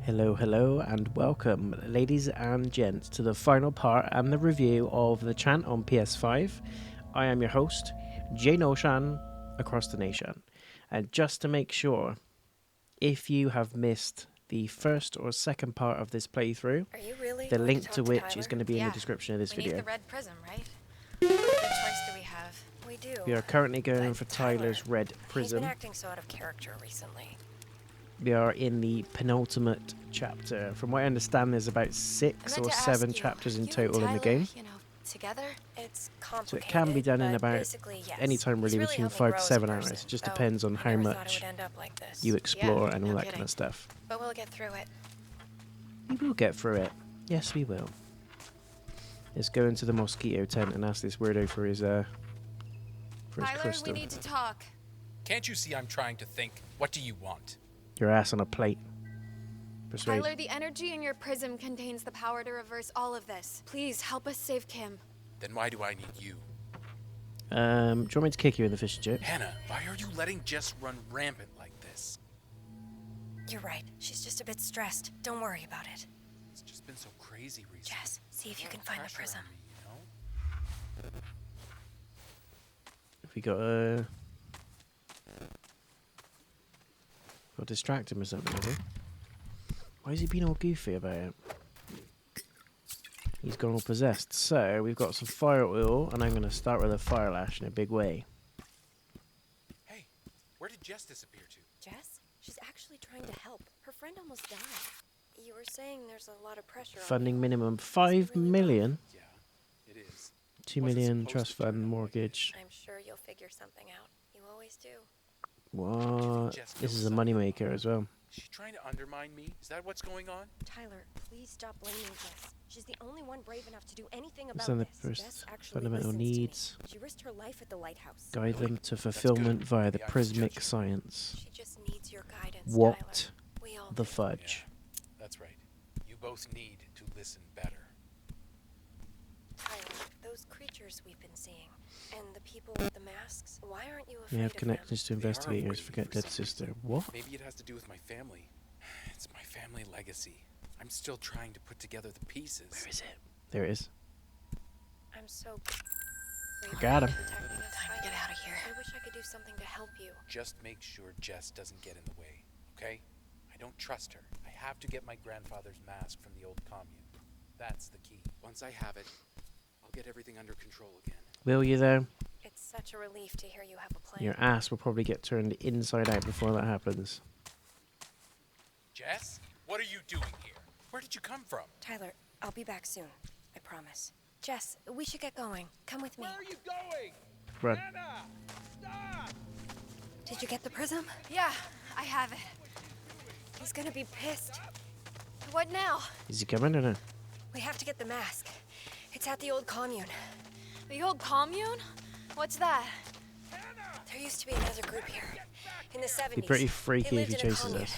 Hello, hello, and welcome, ladies and gents, to the final part and the review of the Chant on PS5. I am your host, Mr.Notion, across the nation. And just to make sure, if you have missed the first or second part of this playthrough, the link to which is going to be in the description of this video. We need the red prism, right? What choice do we have? We do. We are currently going for Tyler's red prism. He's been acting so out of character recently. We are in the penultimate chapter. From what I understand, there's about 6 or 7 chapters in total in the game. You know, together? It's So complicated. it can be done in about yes. any time really between 5 to 7 hours. It just depends on how much you explore and all that kind of stuff. But we'll get through it. We will get through it. Yes, we will. Let's go into the mosquito tent and ask this weirdo for his crystal. We need to talk. Can't you see I'm trying to think? What do you want? Your ass on a plate. Persuade. Tyler, the energy in your prism contains the power to reverse all of this. Please help us save Kim. Then why do I need you? Do you want me to kick you in the fish and chip? Hannah, why are you letting Jess run rampant like this? You're right. She's just a bit stressed. Don't worry about it. It's just been so crazy recently. Jess, see if you can find the prism. If we got distract him or something, has he? Why has he been all goofy about it? He's gone all possessed. So we've got some fire oil, and I'm going to start with a fire lash in a big way. Hey, where did Jess disappear to? Jess? She's actually trying to help. Her friend almost died. You were saying there's a lot of pressure Funding on minimum 5 million. Yeah, it is. 2 million trust fund mortgage. I'm sure you'll figure something out. You always do. What? This is a moneymaker as well. Is she trying to undermine me? Is that what's going on? Tyler, please stop blaming Jess. She's the only one brave enough to do anything about Some of this. the Jess first actually fundamental listens to me. needs. She risked her life at the lighthouse. Guide them to fulfillment via the Yeah, I was prismic judging. science. She just needs your guidance, What Tyler. We all the do. fudge? Yeah, that's right. You both need to listen better. Tyler, those creatures we've been seeing, and the people with the masks, why aren't you afraid We have of connections to They are investigators. waiting Forget for dead something. sister. What? Maybe it has to do with my family. It's my family legacy. I'm still trying to put together the pieces. Where is it? There it is. them? I'm so... Got him. Protecting us, Time to get Tyler. out of here. I wish I could do something to help you. Just make sure Jess doesn't get in the way, okay? I don't trust her. I have to get my grandfather's mask from the old commune. That's the key. Once I have it, I'll get everything under control again. Will you though? It's such a relief to hear you have a plan. Your ass will probably get turned inside out before that happens. Jess? What are you doing here? Where did you come from? Tyler, I'll be back soon. I promise. Jess, we should get going. Come with me. Where are you going? Run. Hannah! Stop! Did you get the prism? Yeah, I have it. He's gonna be pissed. What now? Is he coming or no? We have to get the mask. It's at the old commune. The old commune? What's that? There used to be another group here. In the 70s. Be pretty They freaky if lived he in a chases commune. us.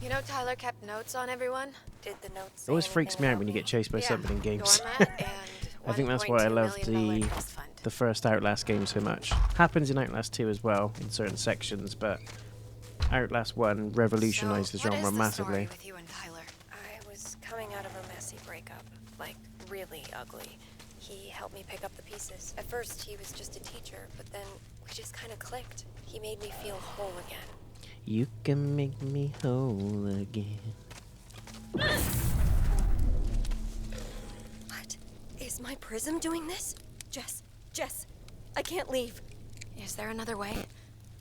You know Tyler kept notes on everyone? Did the notes It always say freaks anything me out about when you get chased by Yeah. something in games. Doormat and I think that's why I $1.2 love million the trust fund. the first Outlast game so much. Happens in Outlast 2 as well in certain sections, but Outlast 1 revolutionized the So, what genre is the story massively. with you and Tyler? I was coming out of a messy breakup. Like, really ugly. He helped me pick up the pieces. At first, he was just a teacher, but then we just kind of clicked. He made me feel whole again. You can make me whole again. What? Is my prism doing this? Jess, I can't leave. Is there another way?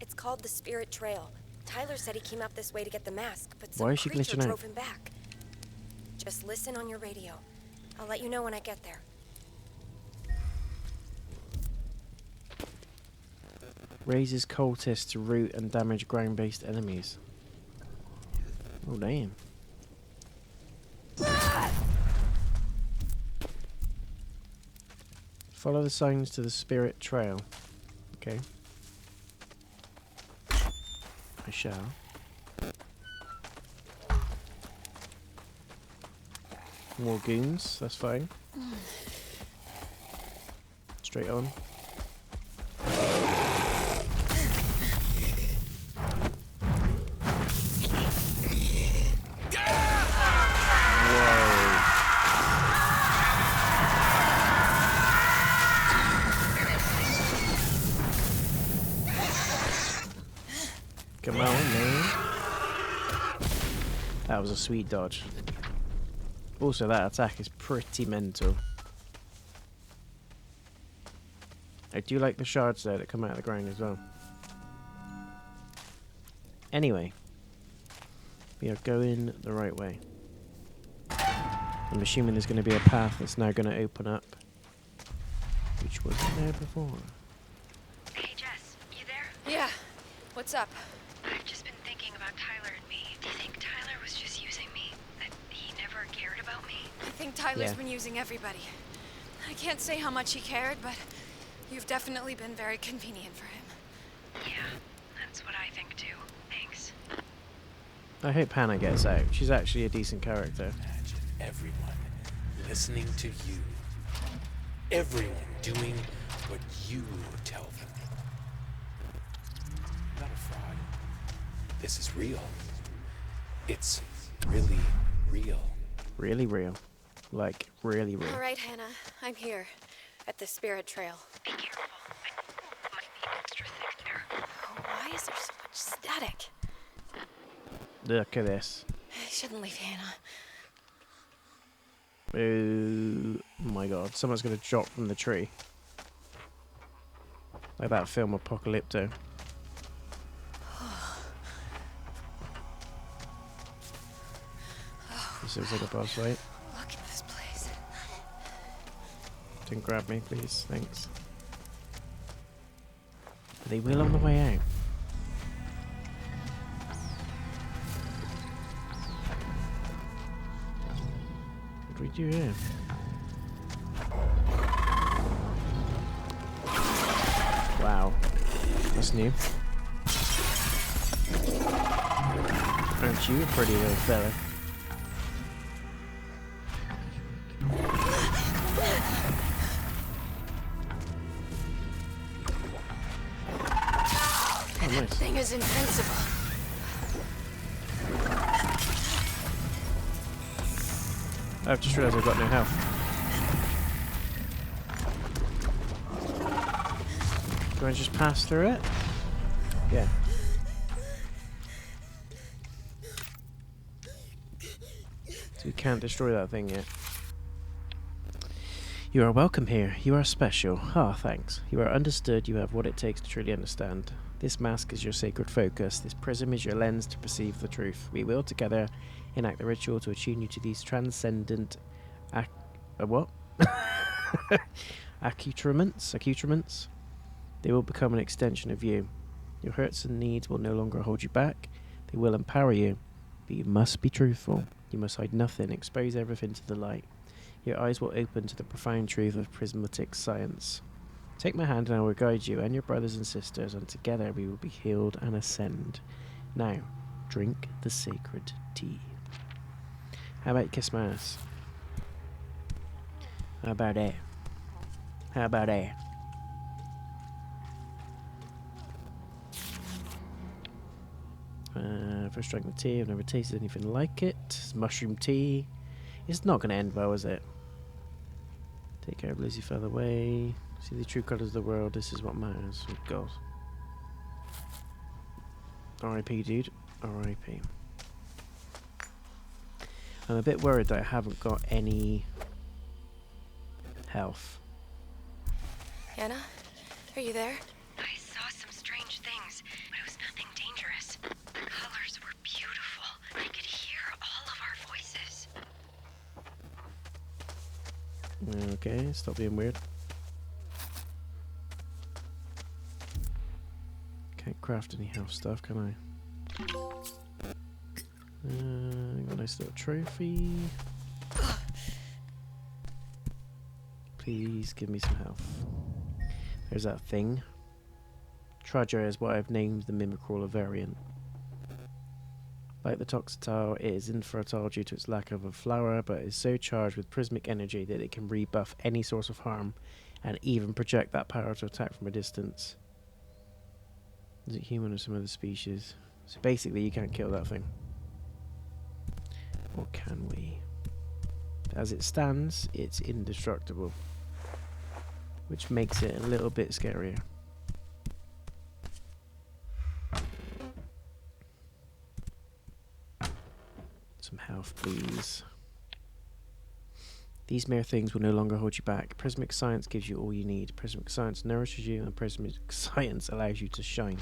It's called the Spirit Trail. Tyler said he came out this way to get the mask, but some Why is she creature glitching out? drove him back. Just listen on your radio. I'll let you know when I get there. Raises cultists to root and damage ground-based enemies. Oh damn. Follow the signs to the Spirit Trail. Okay. I shall. More goons, that's fine. Straight on. Come on, man. That was a sweet dodge. Also, that attack is pretty mental. I do like the shards there that come out of the ground as well. Anyway, we are going the right way. I'm assuming there's going to be a path that's now going to open up, which wasn't there before. Hey, Jess, you there? Yeah. What's up? I've just been thinking about Tyler and me. Do you think Tyler was just using me? That he never cared about me? I think Tyler's been using everybody. I can't say how much he cared, but you've definitely been very convenient for him. Yeah, that's what I think too. Thanks. I hope Hannah gets out. She's actually a decent character. Imagine everyone listening to you. Everyone doing what you tell them. Not a fraud. This is real. It's really real. Really real. Like, really real. All right, Hannah. I'm here at the Spirit Trail. Be careful. It might be extra thick there. Oh, why is there so much static? Look at this. I shouldn't leave Hannah. Oh my god. Someone's going to drop from the tree. Like that film Apocalypto. This looks like a boss fight. Look at this place. Don't grab me, please. Thanks. They will on the way out. What do we do here? Wow. That's new. Aren't you a pretty little fella? That thing is invincible. I've just realised I've got no health. Do I just pass through it? Yeah. So we can't destroy that thing yet. You are welcome here. You are special. Ah, thanks. You are understood. You have what it takes to truly understand. This mask is your sacred focus. This prism is your lens to perceive the truth. We will together enact the ritual to attune you to these transcendent what? Accoutrements. They will become an extension of you. Your hurts and needs will no longer hold you back. They will empower you. But you must be truthful. You must hide nothing. Expose everything to the light. Your eyes will open to the profound truth of prismatic science. Take my hand and I will guide you and your brothers and sisters, and together we will be healed and ascend. Now, drink the sacred tea. How about kiss my ass? How about that? How about that? First drink the tea. I've never tasted anything like it. It's mushroom tea. It's not going to end well, is it? Take care of lazy fell away. See the true colours of the world. This is what matters. Oh, God. R.I.P. dude. R.I.P. I'm a bit worried that I haven't got any health. Hannah, are you there? I saw some strange things, but it was nothing dangerous. The colors were beautiful. I could hear all of our voices. Okay, stop being weird. Can't craft any health stuff, can I? Got a nice little trophy. Please give me some health. There's that thing. Trudger is what I've named the Mimicrawler variant. Like the Toxitile, it is infertile due to its lack of a flower, but is so charged with prismic energy that it can rebuff any source of harm and even project that power to attack from a distance. Is it human or some other species? So basically you can't kill that thing. Or can we? As it stands, it's indestructible, which makes it a little bit scarier. Some health, please. These mere things will no longer hold you back. Prismic science gives you all you need. Prismic science nourishes you, and prismic science allows you to shine.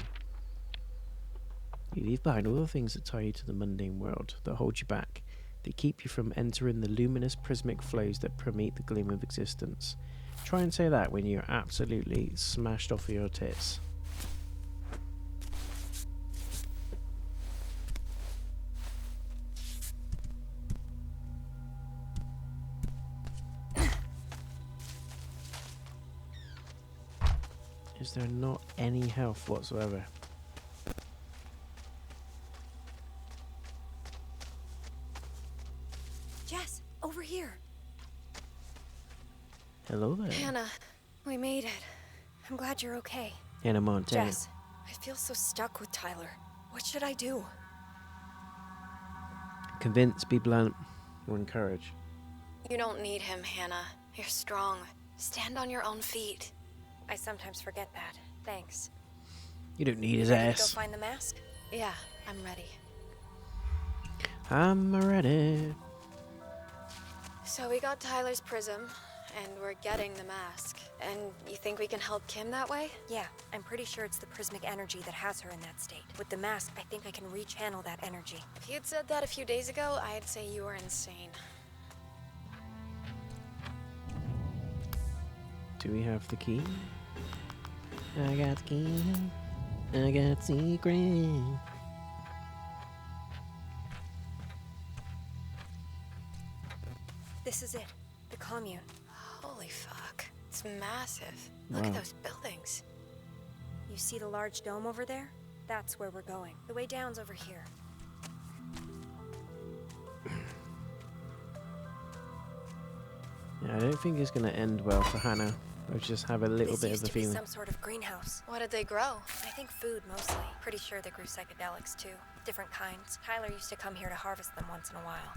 You leave behind all the things that tie you to the mundane world, that hold you back, that keep you from entering the luminous prismic flows that permeate the gloom of existence. Try and say that when you're absolutely smashed off of your tits. Is there not any health whatsoever? Jess, over here. Hello there. Hannah, we made it. I'm glad you're okay. Hannah Montana. Jess, I feel so stuck with Tyler. What should I do? Convince, be blunt, or encourage. You don't need him, Hannah. You're strong. Stand on your own feet. I sometimes forget that. Thanks. You don't need his Ready to ass. go find the mask? Yeah, I'm ready. I'm ready. So we got Tyler's prism, and we're getting the mask. And you think we can help Kim that way? Yeah, I'm pretty sure it's the prismic energy that has her in that state. With the mask, I think I can rechannel that energy. If you'd said that a few days ago, I'd say you were insane. Do we have the key? I got the key. I got secret. This is it. The Commune. Holy fuck. It's massive. Look at Wow. those buildings. You see the large dome over there? That's where we're going. The way down's over here. Yeah, I don't think it's going to end well for Hannah. I just have a little This bit used of a to be feeling. some sort of greenhouse. What did they grow? I think food mostly. Pretty sure they grew psychedelics too. Different kinds. Tyler used to come here to harvest them once in a while.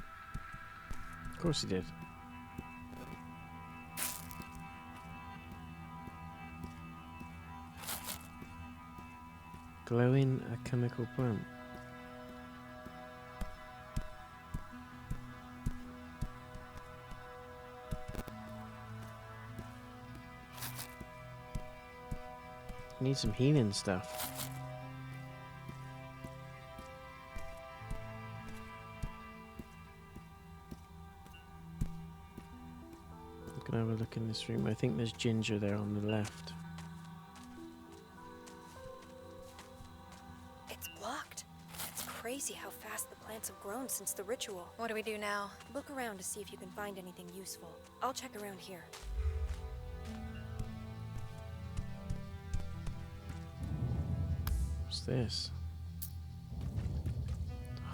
Of course he did. Glowing a chemical plant. Need some healing stuff. I'm gonna have a look in this room. I think there's ginger there on the left. It's blocked. It's crazy how fast the plants have grown since the ritual. What do we do now? Look around to see if you can find anything useful. I'll check around here. What's this?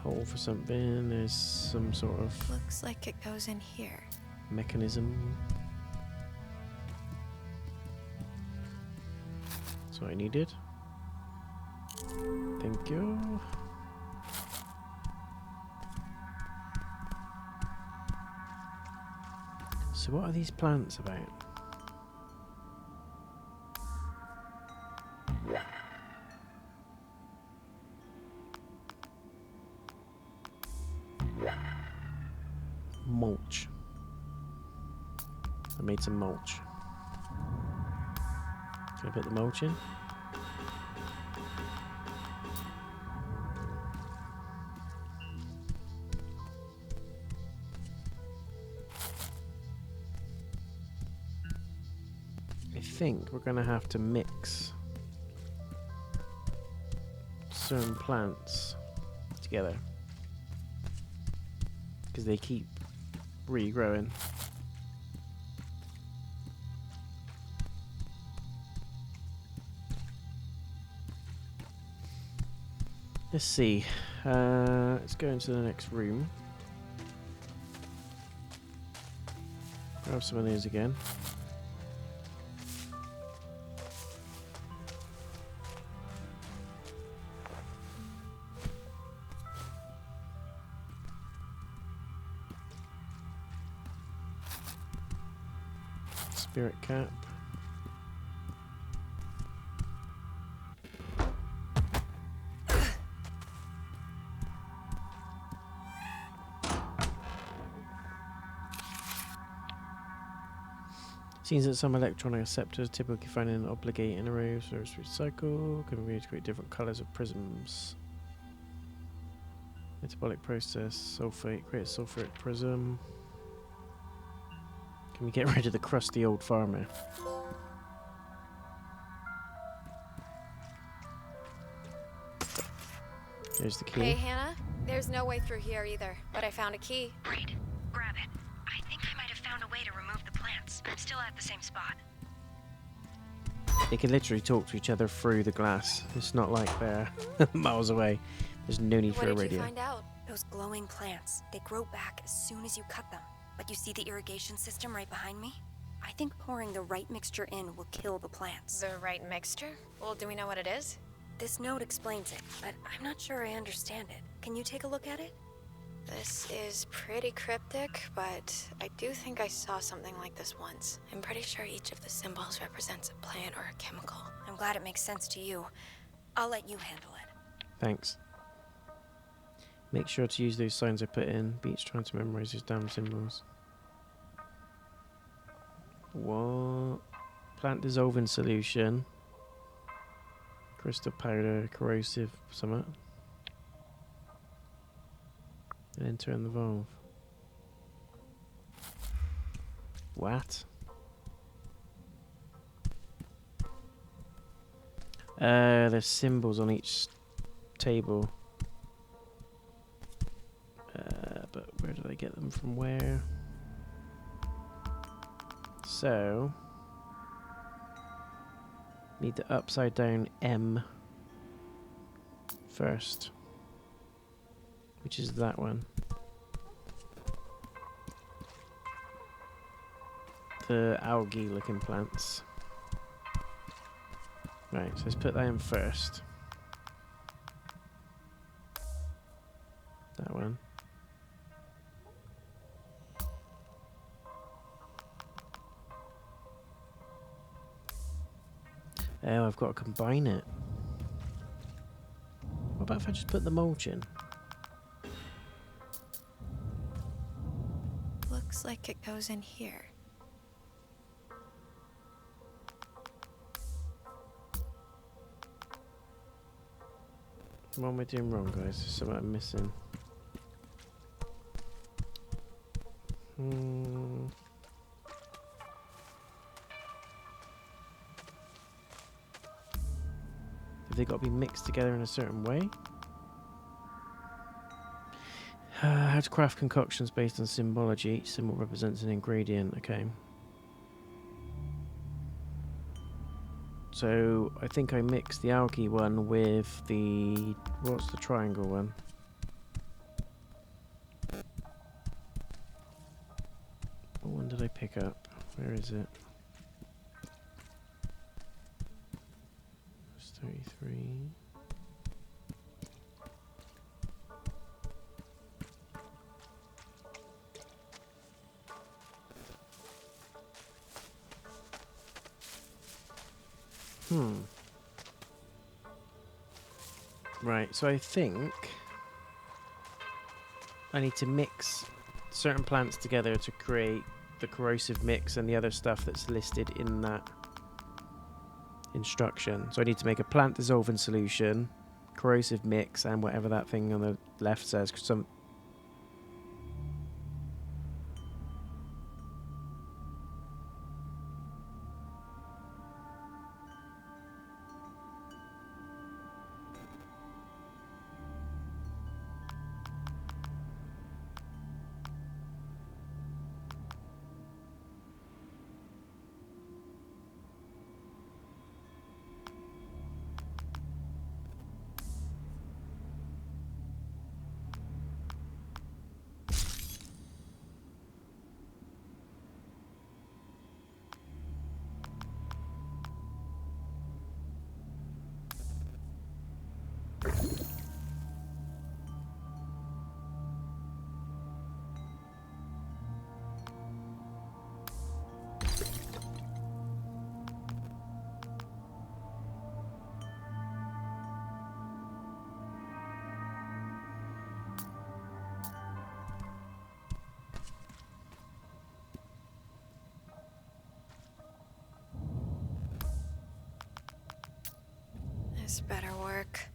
Hole for something. There's some sort of Looks like it goes in here. mechanism. That's what I needed. Thank you. So what are these plants about? Mulch. I made some mulch. Can I put the mulch in? I think we're gonna have to mix certain plants together because they keep regrowing. Let's see. Let's go into the next room. Grab some of these again. Spirit cap. Seems that some electronic receptors typically found in obligating arrays or recycle can be used to create different colors of prisms. Metabolic process, sulfate, create a sulfuric prism. Can we get rid of the crusty old farmer? There's the key. Hey, Hannah. There's no way through here either, but I found a key. Great. Grab it. I think I might have found a way to remove the plants. I'm still at the same spot. They can literally talk to each other through the glass. It's not like they're miles away. There's no need for a What did radio. you find out? Those glowing plants, they grow back as soon as you cut them. But you see the irrigation system right behind me? I think pouring the right mixture in will kill the plants. The right mixture? Well, do we know what it is? This note explains it, but I'm not sure I understand it. Can you take a look at it? This is pretty cryptic, but I do think I saw something like this once. I'm pretty sure each of the symbols represents a plant or a chemical. I'm glad it makes sense to you. I'll let you handle it. Thanks. Make sure to use those signs I put in. Beats trying to memorize those damn symbols. What? Plant dissolving solution. Crystal powder, corrosive, something. And then turn the valve. What? There's symbols on each table. But where did I get them from? Where? So need the upside down M first, which is that one. The algae looking plants. Right, so let's put that in first. That one. Oh, I've got to combine it. What about if I just put the mulch in? Looks like it goes in here. What am I doing wrong, guys? There's something I'm missing. Have they got to be mixed together in a certain way? How to craft concoctions based on symbology. Each symbol represents an ingredient. Okay. So I think I mixed the algae one with the... What's the triangle one? What one did I pick up? Where is it? It's 33. Right, so I think I need to mix certain plants together to create the corrosive mix and the other stuff that's listed in that instruction. So I need to make a plant dissolving solution, corrosive mix, and whatever that thing on the left says. This better work.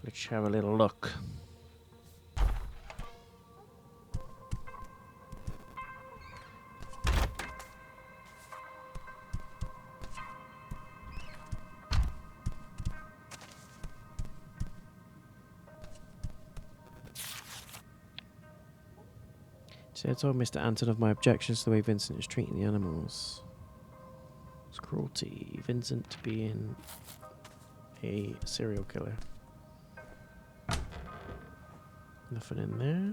Let's have a little look. So I told Mr. Anton of my objections to the way Vincent is treating the animals. It's cruelty. Vincent being a serial killer. Nothing in there.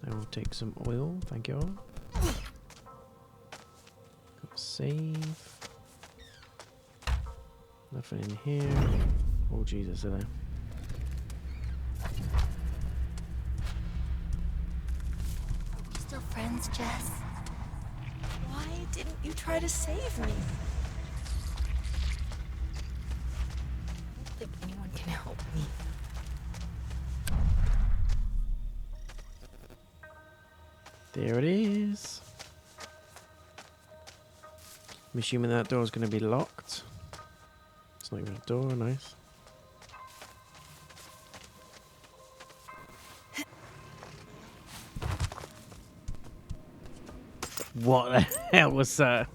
I will take some oil, thank you all. Got a save. Nothing in here. Oh Jesus, are there? Still friends, Jess? Why didn't you try to save me? I don't think anyone can help me. There it is. I'm assuming that door is going to be locked. It's not even a door, nice. What the hell was that?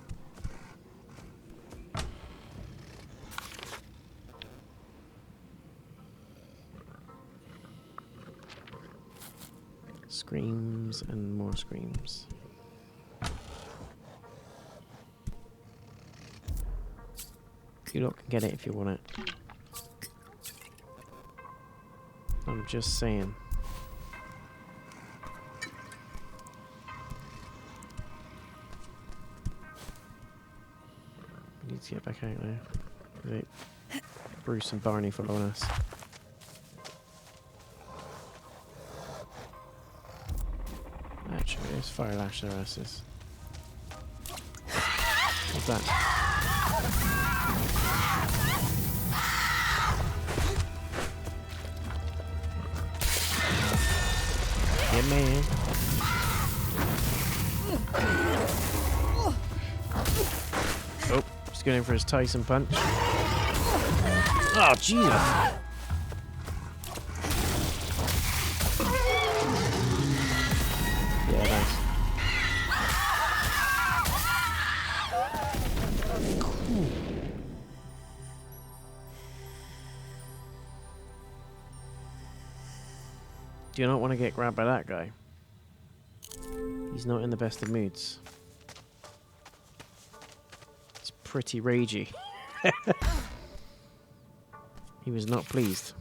Screams and more screams. You lot can get it if you want it. I'm just saying. We need to get back out there. Right. Bruce and Barney following us. Actually, let's fire lash their asses. What's that? Yeah, man. Oh, he's going for his Tyson punch. Oh, Jesus. Yeah, nice. Cool. Do you not want to get grabbed by that guy? He's not in the best of moods. It's pretty ragey. He was not pleased.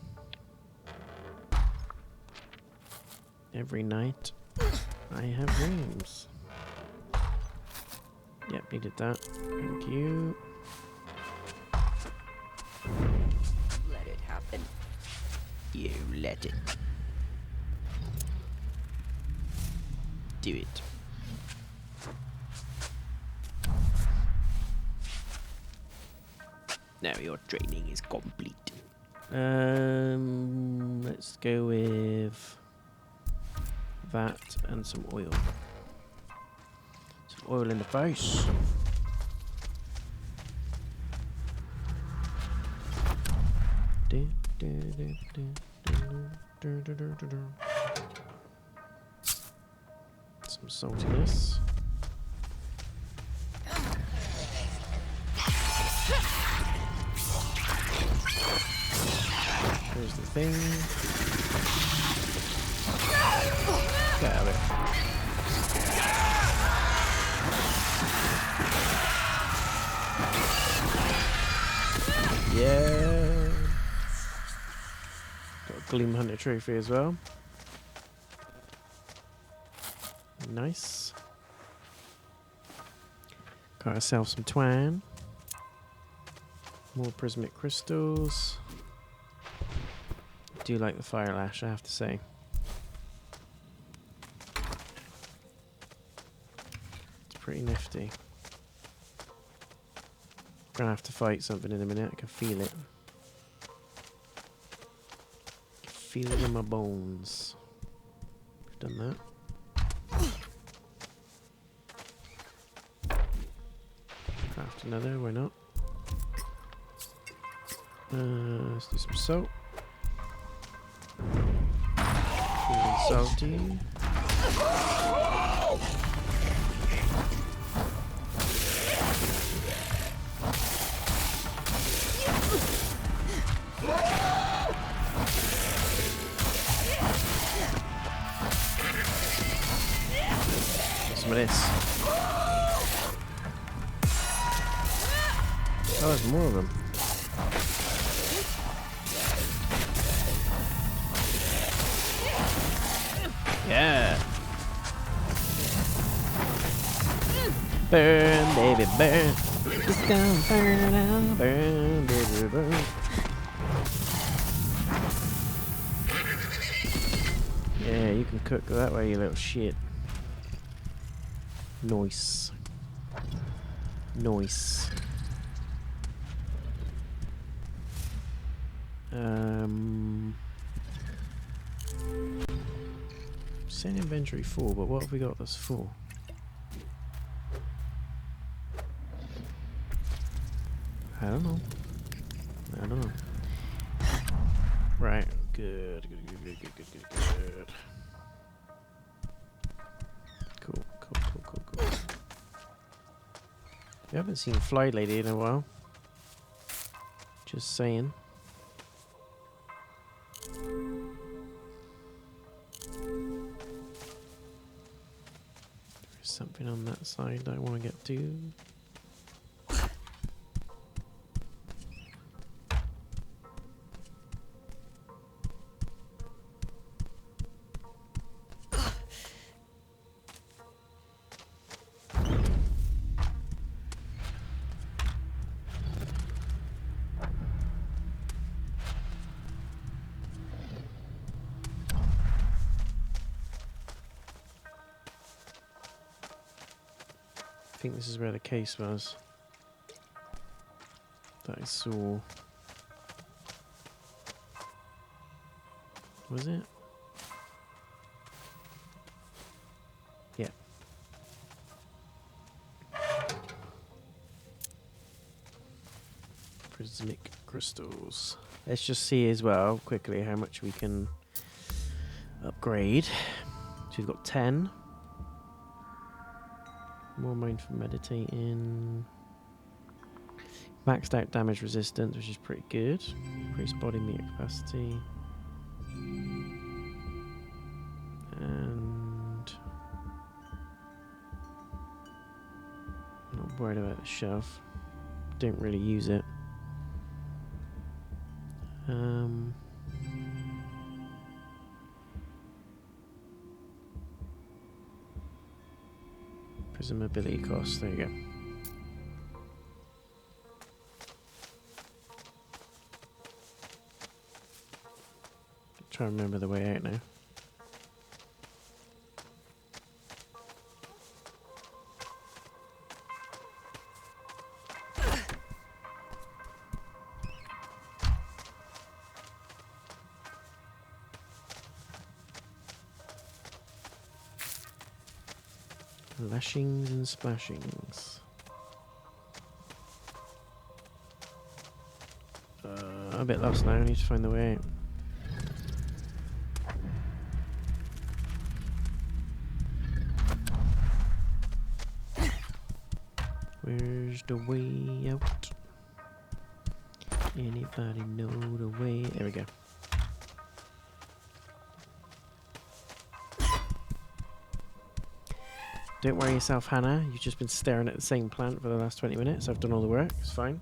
Every night I have dreams. Yep, needed that. Thank you. Let it happen. You let it. Do it. Now your training is complete. Let's go with that and some oil. Some oil in the face. Some saltiness. Here's the thing. Get out of it. Yeah. Got a Gloom Hunter trophy as well. Nice. Got ourselves some twine. More prismic crystals. Do like the fire lash, I have to say. It's pretty nifty. Gonna have to fight something in a minute. I can feel it. I can feel it in my bones. We've done that. Craft another, why not? Let's do some salt. Feeling salty. Some of this. Oh, there's more of them. Yeah. Burn, baby, burn. It's gonna burn out. Burn, baby, burn. Yeah, you can cook that way, you little shit. Nice. Nice. Send inventory full, but what have we got that's full? I don't know. I don't know. Right. Good. Cool. We haven't seen Fly Lady in a while. Just saying. There's something on that side that I want to get to. I think this is where the case was. that I saw. Was it? Yeah. Prismic crystals. Let's just see as well quickly how much we can upgrade. So we've got 10. More mind for meditating. Maxed out damage resistance, which is pretty good. Increased body meter capacity. And not worried about the shove. Don't really use it. Prism ability cost, there you go. Try and remember the way out now. Lashings and splashings. I'm a bit lost now, I need to find the way out. Where's the way out? Anybody know the way? There we go. Don't worry yourself, Hannah. You've just been staring at the same plant for the last 20 minutes. I've done all the work. It's fine.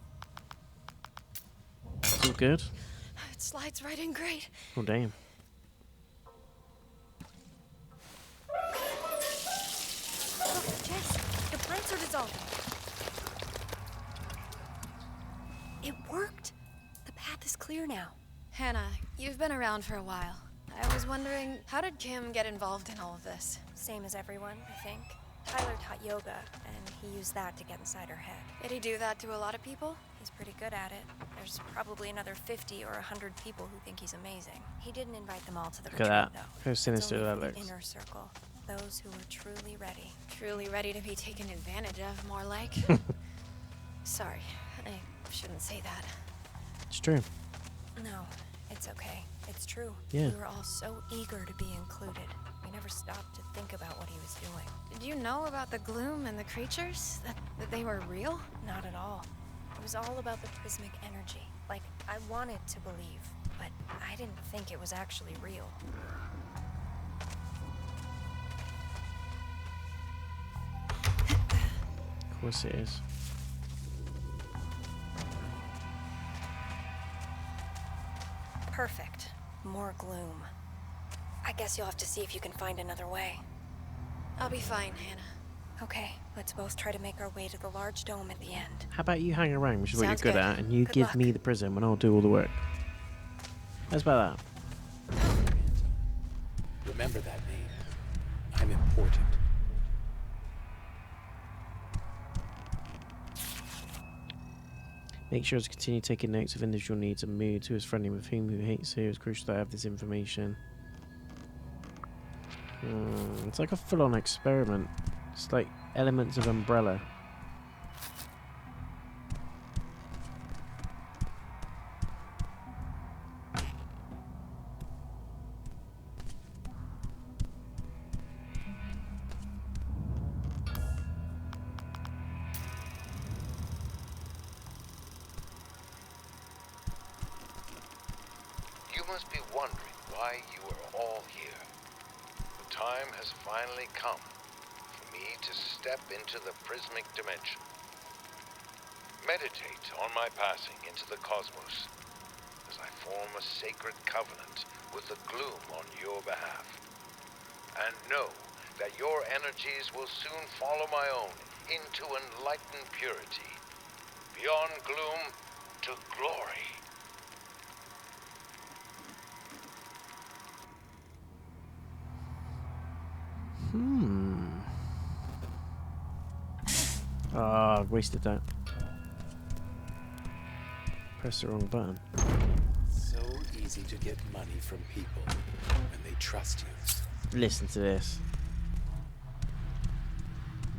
It's all good. It slides right in great. Oh, damn. Look, Jess, the plants are dissolving. It worked. The path is clear now. Hannah, you've been around for a while. I was wondering, how did Kim get involved in all of this? Same as everyone, I think. Tyler taught yoga, and he used that to get inside her head. Did he do that to a lot of people? He's pretty good at it. There's probably another 50 or 100 people who think he's amazing. He didn't invite them all to the Look at retreat, that. though. How sinister It's that only for looks. the inner circle, those who are truly ready. Truly ready to be taken advantage of, more like. Sorry, I shouldn't say that. It's true. No, it's okay. It's true. Yeah. We were all so eager to be included. We never stopped to think about what he was doing. Did you know about the gloom and the creatures? That they were real? Not at all. It was all about the prismic energy. Like, I wanted to believe, but I didn't think it was actually real. Of course it is. Perfect. More gloom. I guess you'll have to see if you can find another way. I'll be fine, Hannah. Okay, let's both try to make our way to the large dome at the end. How about you hang around, which is what Sounds you're good good. at, and you Good give luck. me the prism and I'll do all the work. How's about that? Remember that name. I'm important. Make sure to continue taking notes of individual needs and moods, who is friendly with whom, who hates who. It's crucial that I have this information. It's like a full-on experiment. It's like elements of Umbrella. You must be wondering why you are all here. The time has finally come for me to step into the prismic dimension. Meditate on my passing into the cosmos as I form a sacred covenant with the gloom on your behalf. And know that your energies will soon follow my own into enlightened purity, beyond gloom to glory. Ah, wasted that. Press the wrong button. So easy to get money from people when they trust you. Listen to this.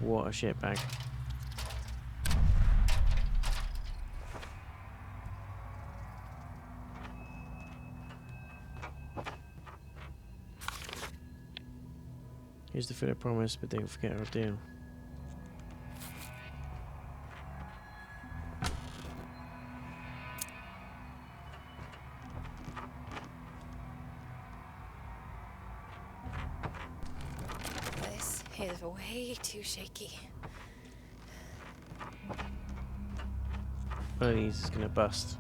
What a shitbag. Here's the filler promise, but don't forget our deal. This is way too shaky. One of these is gonna bust.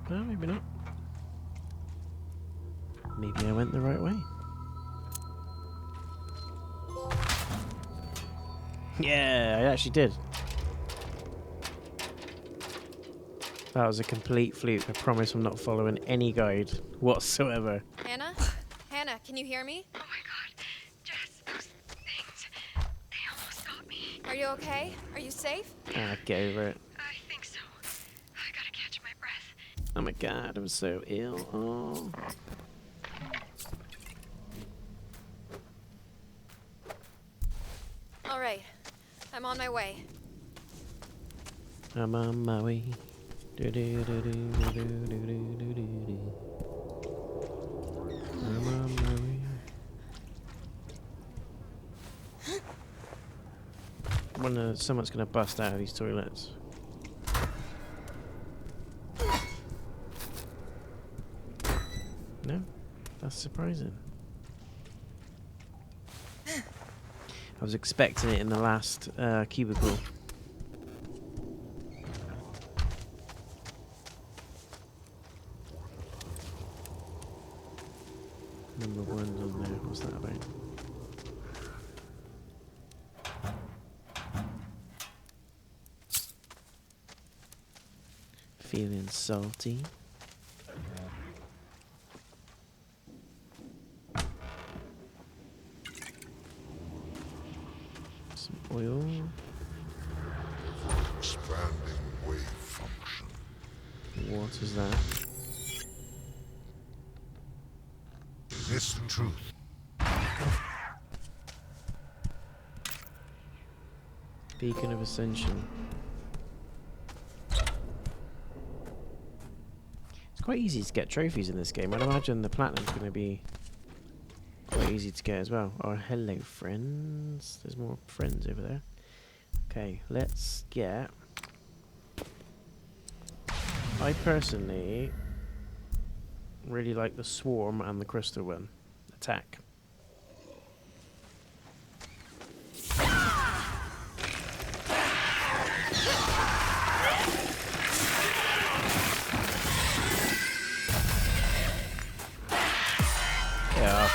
No, maybe not. Maybe I went the right way. Yeah, I actually did. That was a complete fluke. I promise I'm not following any guide whatsoever. Hannah? Hannah, can you hear me? Oh my god. Jess, those things. They almost got me. Are you okay? Are you safe? Ah, get over it. I think so. I gotta catch my breath. Oh my god, I'm so ill. Oh. All right. I'm on my way. I'm on my way. Do-do-do-do-do-do-do-do-do-do. I'm on my way. Someone's gonna bust out of these toilets. No? That's surprising. I was expecting it in the last cubicle. Number one's on there. What's that about? Feeling salty. Some oil. Expanding wave function. What is that? Is this the truth? Beacon of Ascension. It's quite easy to get trophies in this game. I'd imagine the platinum's going to be quite easy to get as well. Oh, hello, friends. There's more friends over there. Okay, let's get... I personally really like the Swarm and the Crystal one. Attack. Yeah.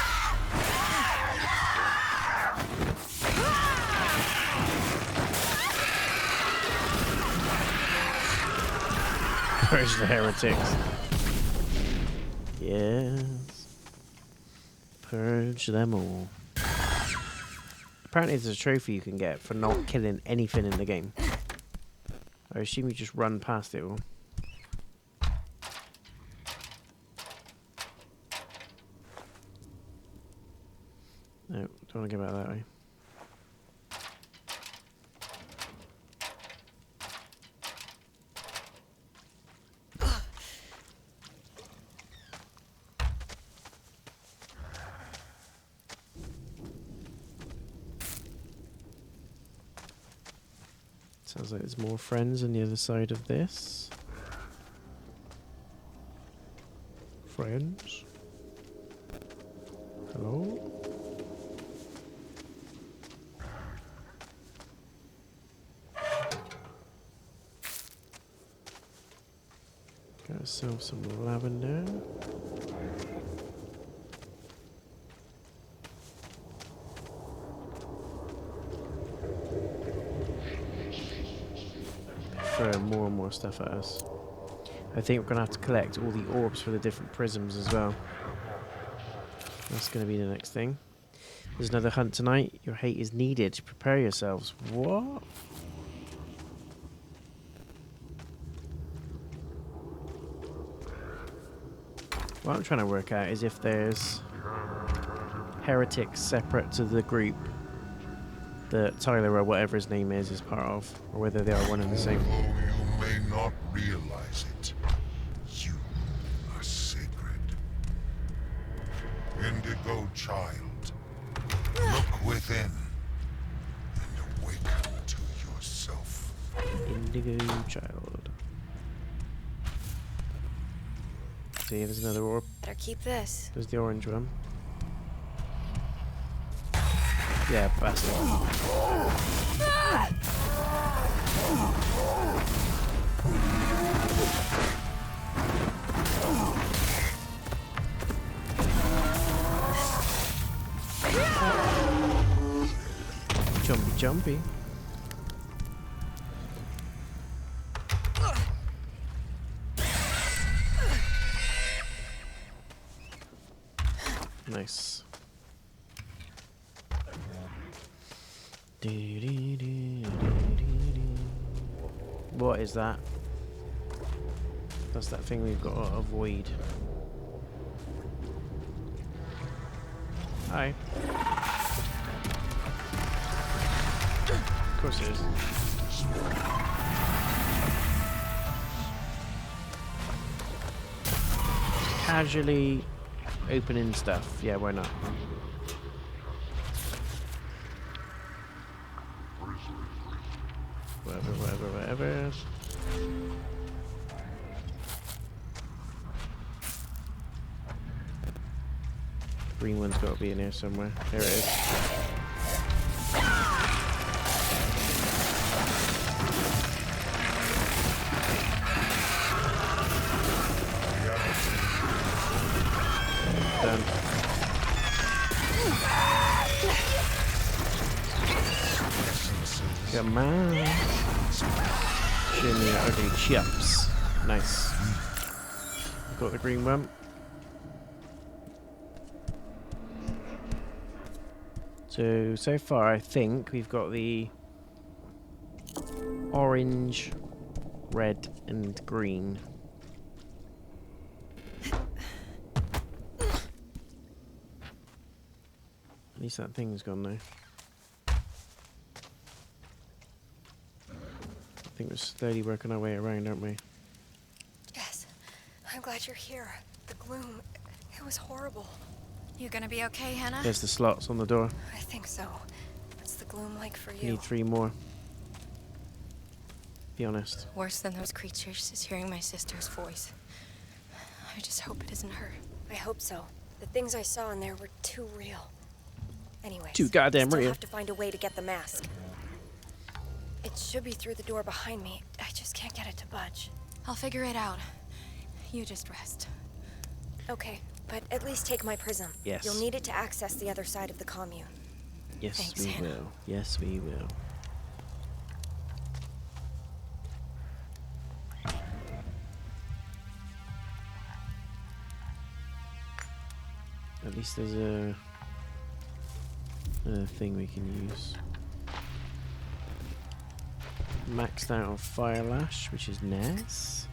Purge the heretics. Yes. Purge them all. Apparently there's a trophy you can get for not killing anything in the game. I assume you just run past it all. No, don't want to go back that way. Sounds like there's more friends on the other side of this. Friends? Hello? Got ourselves some lavender. Throw more and more stuff at us. I think we're going to have to collect all the orbs for the different prisms as well. That's going to be the next thing. There's another hunt tonight. Your hate is needed. Prepare yourselves. What? What I'm trying to work out is if there's heretics separate to the group that Tyler or whatever his name is part of, or whether they are one and the same. Although you may not realize it, you are sacred. Indigo child, look within and awaken to yourself. Indigo child. See, there's another orb. Better keep this. There's the orange one. Yeah, that's it. Jumpy, jumpy. Nice. What is that? That's that thing we've got to avoid. Hi. Of course it is. Casually opening stuff. Yeah, why not? Whatever. Green one's got to be in here somewhere. There it is. Done. Come on. Show me your ugly chips. Nice. Got the green one. So far I think we've got the orange, red and green. At least that thing's gone now. I think we're slowly working our way around, aren't we? Yes. I'm glad you're here. The gloom, it was horrible. You gonna be okay, Hannah? There's the slots on the door. I think so. What's the gloom like for you? Need 3 more. Be honest. Worse than those creatures is hearing my sister's voice. I just hope it isn't her. I hope so. The things I saw in there were too real. Anyways, Too goddamn still real. have to find a way to get the mask. It should be through the door behind me. I just can't get it to budge. I'll figure it out. You just rest. Okay, but at least take my prism. Yes. You'll need it to access the other side of the commune. Yes, Thanks, we Hannah. will. Yes, we will. At least there's a thing we can use. Maxed out on Fire Lash, which is nice.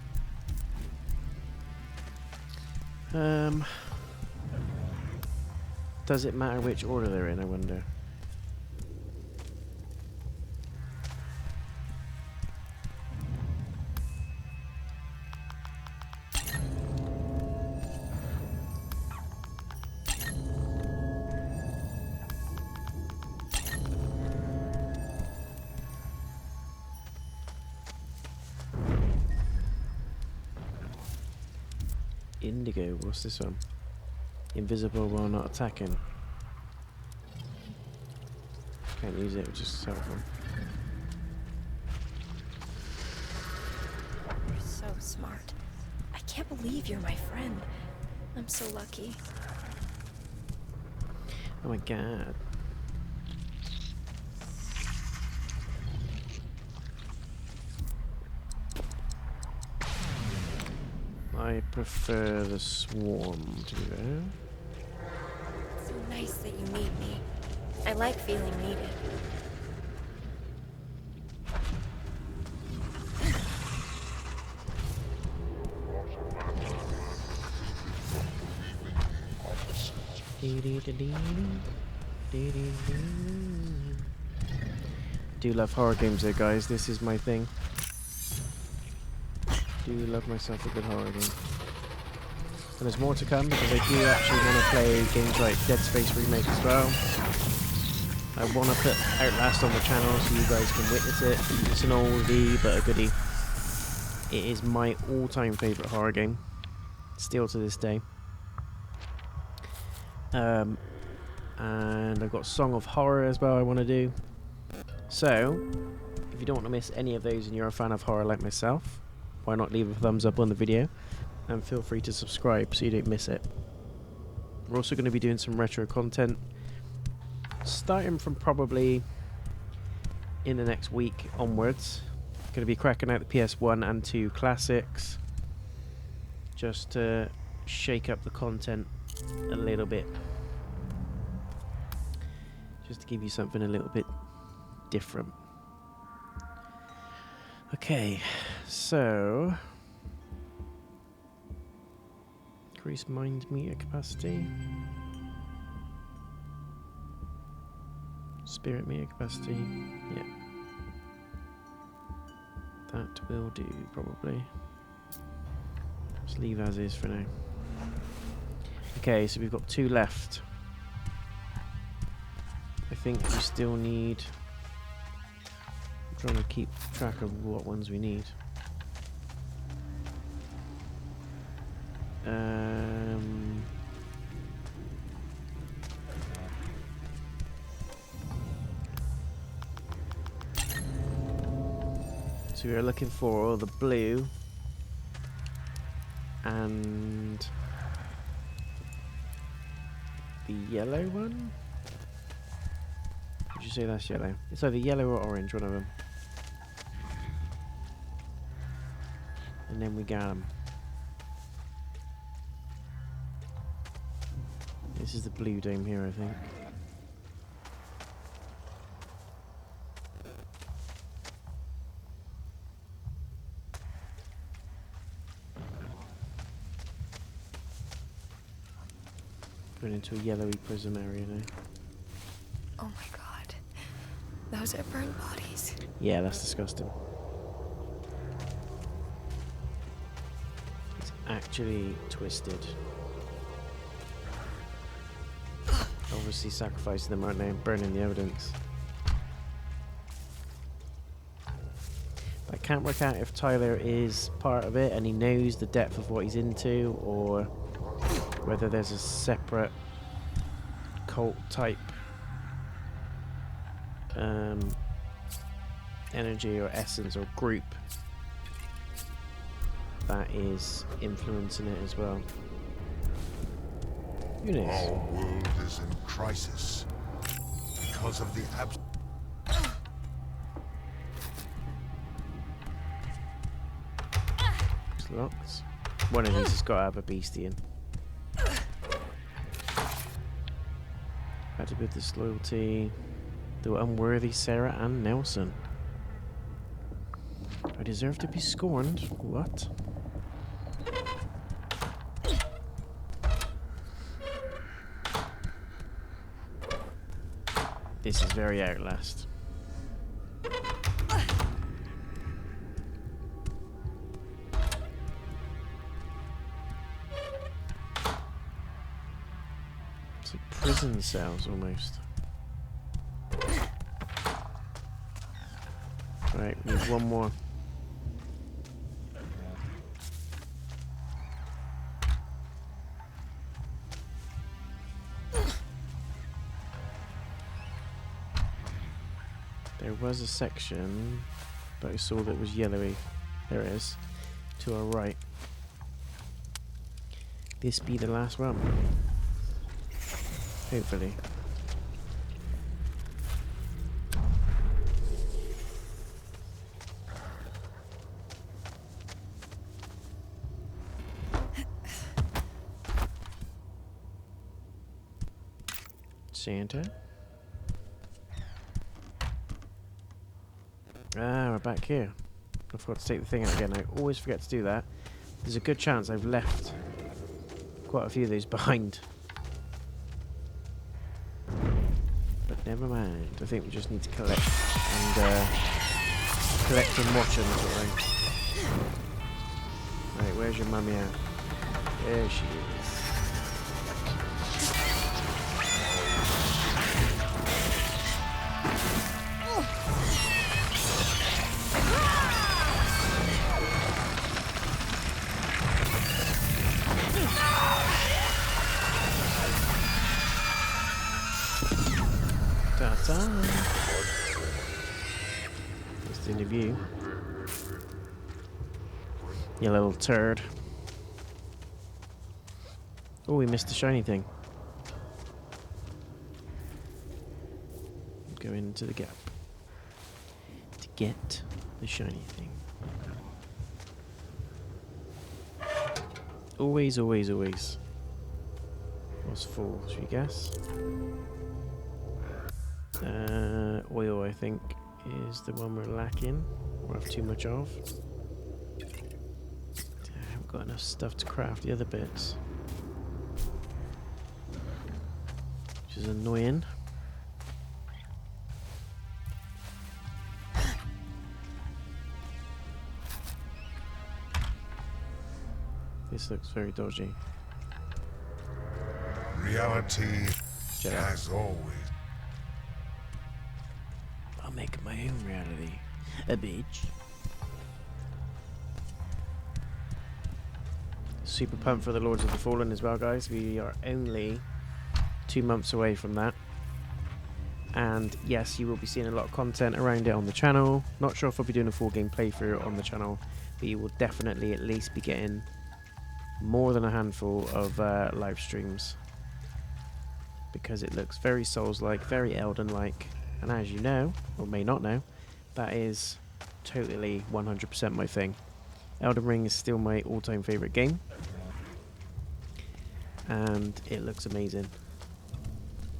Does it matter which order they're in, I wonder? Indigo, what's this one? Invisible while not attacking. Can't use it, which is helpful. You're so smart. I can't believe you're my friend. I'm so lucky. Oh my god. I prefer the swarm to be there. It's so nice that you need me. I like feeling needed. Do love horror games though, guys. This is my thing. Do love myself a good horror game. And there's more to come because I do actually want to play games like Dead Space Remake as well. I want to put Outlast on the channel so you guys can witness it. It's an oldie but a goodie. It is my all-time favourite horror game. Still to this day. And I've got Song of Horror as well I want to do. So, if you don't want to miss any of those and you're a fan of horror like myself, why not leave a thumbs up on the video? And feel free to subscribe so you don't miss it. We're also going to be doing some retro content. Starting from probably in the next week onwards. Going to be cracking out the PS1 and 2 classics. Just to shake up the content a little bit. Just to give you something a little bit different. Okay, so increase mind meter capacity, spirit meter capacity, yeah, that will do probably. Just leave as is for now. Okay, so we've got 2 left. I think we still need... I'm trying to keep track of what ones we need. So we are looking for the blue and the yellow one. Would you say that's yellow? It's either yellow or orange, one of them. And then we got them. This is the blue dome here, I think. Going into a yellowy prism area now. Oh my god. Those are burnt bodies. Yeah, that's disgusting. It's actually twisted. Obviously sacrificing them, aren't they? And burning the evidence. But I can't work out if Tyler is part of it and he knows the depth of what he's into, or whether there's a separate cult type energy or essence or group that is influencing it as well. Who knows? Our world is in crisis because of the It's locked. One of these has got to have a beastie in. Added with disloyalty, the unworthy Sarah Ann Nelson. I deserve to be scorned. What? This is very Outlast. It's like prison cells almost. Right, we need one more. There was a section, but I saw that it was yellowy. There it is. To our right. This be the last one. Hopefully. Santa. Ah, we're back here. I forgot to take the thing out again. I always forget to do that. There's a good chance I've left quite a few of these behind. Never mind. I think we just need to collect and watch them sort of thing. Right, where's your mummy at? There she is. Ta-ta. Just in the view. You little turd. Oh, we missed the shiny thing. Go into the gap to get the shiny thing. Always, always, always. What's 4? Should we guess? Oil, I think, is the one we're lacking or have too much of. I haven't got enough stuff to craft the other bits, which is annoying. This looks very dodgy. Reality, as always. I'll make my own reality, a bitch. Super pumped for the Lords of the Fallen as well, guys. We are only 2 months away from that. And yes, you will be seeing a lot of content around it on the channel. Not sure if I'll be doing a full game playthrough on the channel, but you will definitely at least be getting more than a handful of live streams, because it looks very Souls-like, very Elden-like, and as you know, or may not know, that is totally 100% my thing. Elden Ring is still my all-time favourite game, and it looks amazing.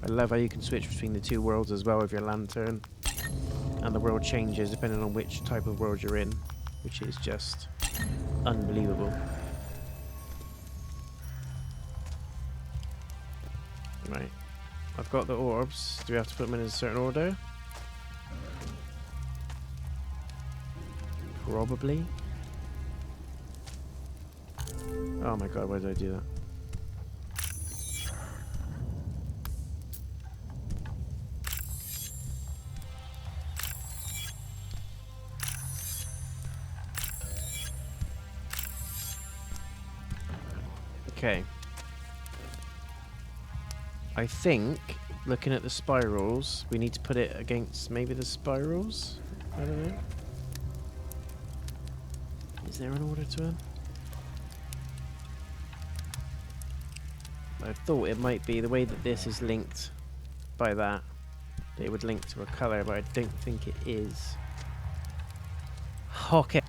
I love how you can switch between the two worlds as well with your lantern, and the world changes depending on which type of world you're in, which is just unbelievable. Right, I've got the orbs. Do we have to put them in a certain order? Probably. Oh my god, why did I do that? Okay. I think, looking at the spirals, we need to put it against maybe the spirals? I don't know. Is there an order to them? I thought it might be the way that this is linked by that. It would link to a colour, but I don't think it is. Okay.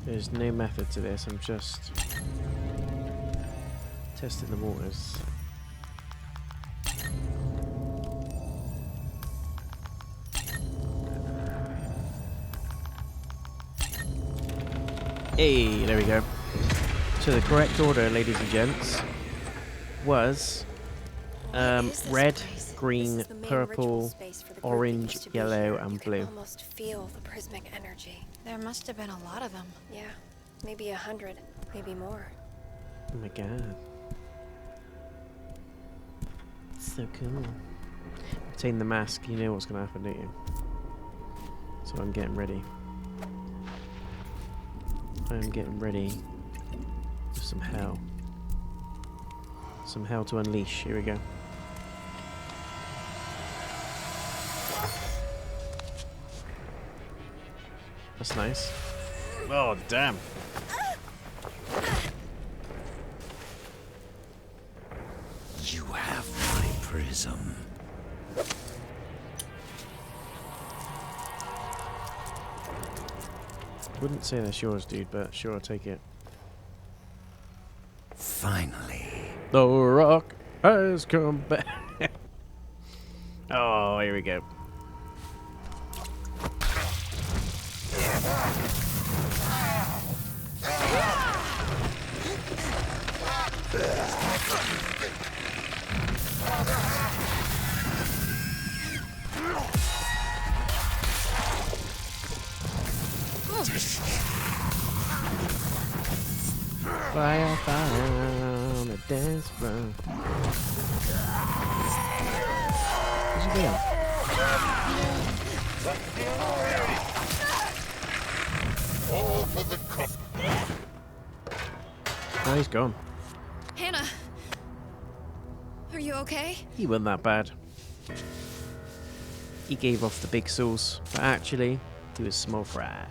There's no method to this, I'm just testing the waters. Hey, there we go. So the correct order, ladies and gents, was red, green, purple, orange, yellow, and blue. You can almost feel the prismic energy. There must have been a lot of them. Yeah, maybe 100, maybe more. Oh my god. So cool. Obtain the mask, you know what's going to happen, don't you? So I'm getting ready. I'm getting ready for some hell. Some hell to unleash. Here we go. That's nice. Oh, damn. You have my prism. Wouldn't say that's yours, dude, but sure, I'll take it. Finally. The rock has come back. Oh, here we go. Fire on the dance floor. Where's he going? All for the cup. Oh, he's gone. Hannah! Are you okay? He wasn't that bad. He gave off the big sauce, but actually, he was small fry.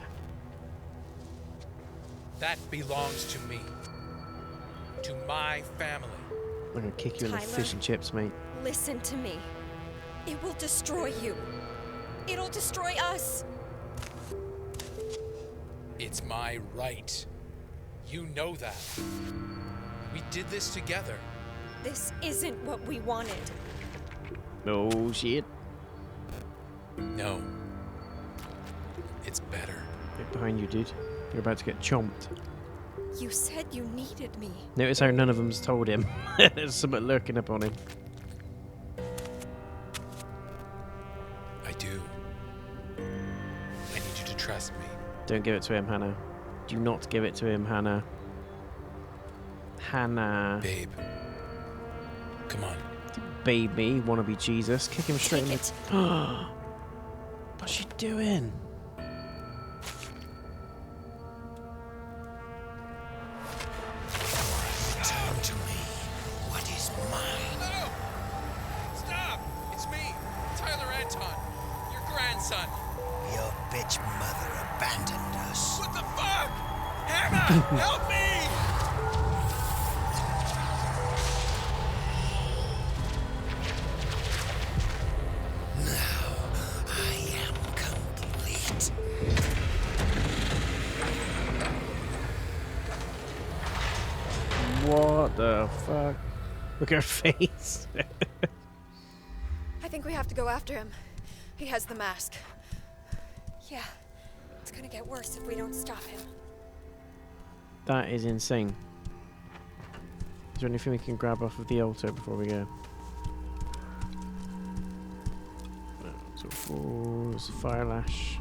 That belongs to me. To my family. I'm gonna kick you in the Tyler. fish and chips, mate. Listen to me. It will destroy you. It'll destroy us. It's my right. You know that. We did this together. This isn't what we wanted. Oh shit. No. It's better. Get behind you, dude. You're about to get chomped. You said you needed me. Notice how none of them's told him. There's something lurking up on him. I do. I need you to trust me. Don't give it to him, Hannah. Do not give it to him, Hannah. Hannah. Babe. Come on. Baby, wanna be Jesus. Kick him straight in Take the... What's she doing? Return to me what is mine. No! Stop! It's me, Tyler Anton, your grandson. Your bitch mother abandoned us. What the fuck? Hannah, help me! Now I am complete. What the fuck? Look at her face. I think we have to go after him. He has the mask. Yeah. It's gonna get worse if we don't stop him. That is insane. Is there anything we can grab off of the altar before we go? No, so four, it's a fire lash.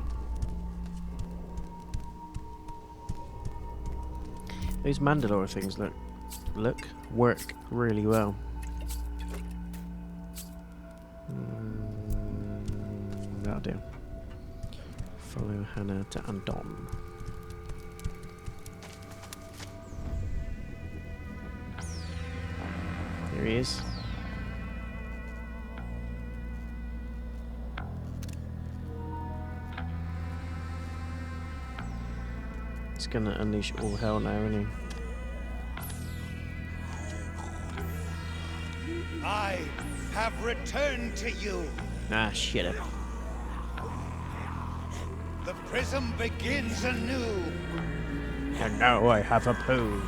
Those Mandalore things work really well. That'll do. Follow Hannah to Andon. Here he is. He's gonna unleash all hell now, isn't he? I have returned to you. Ah, shit it. The prism begins anew. And now I have a poo.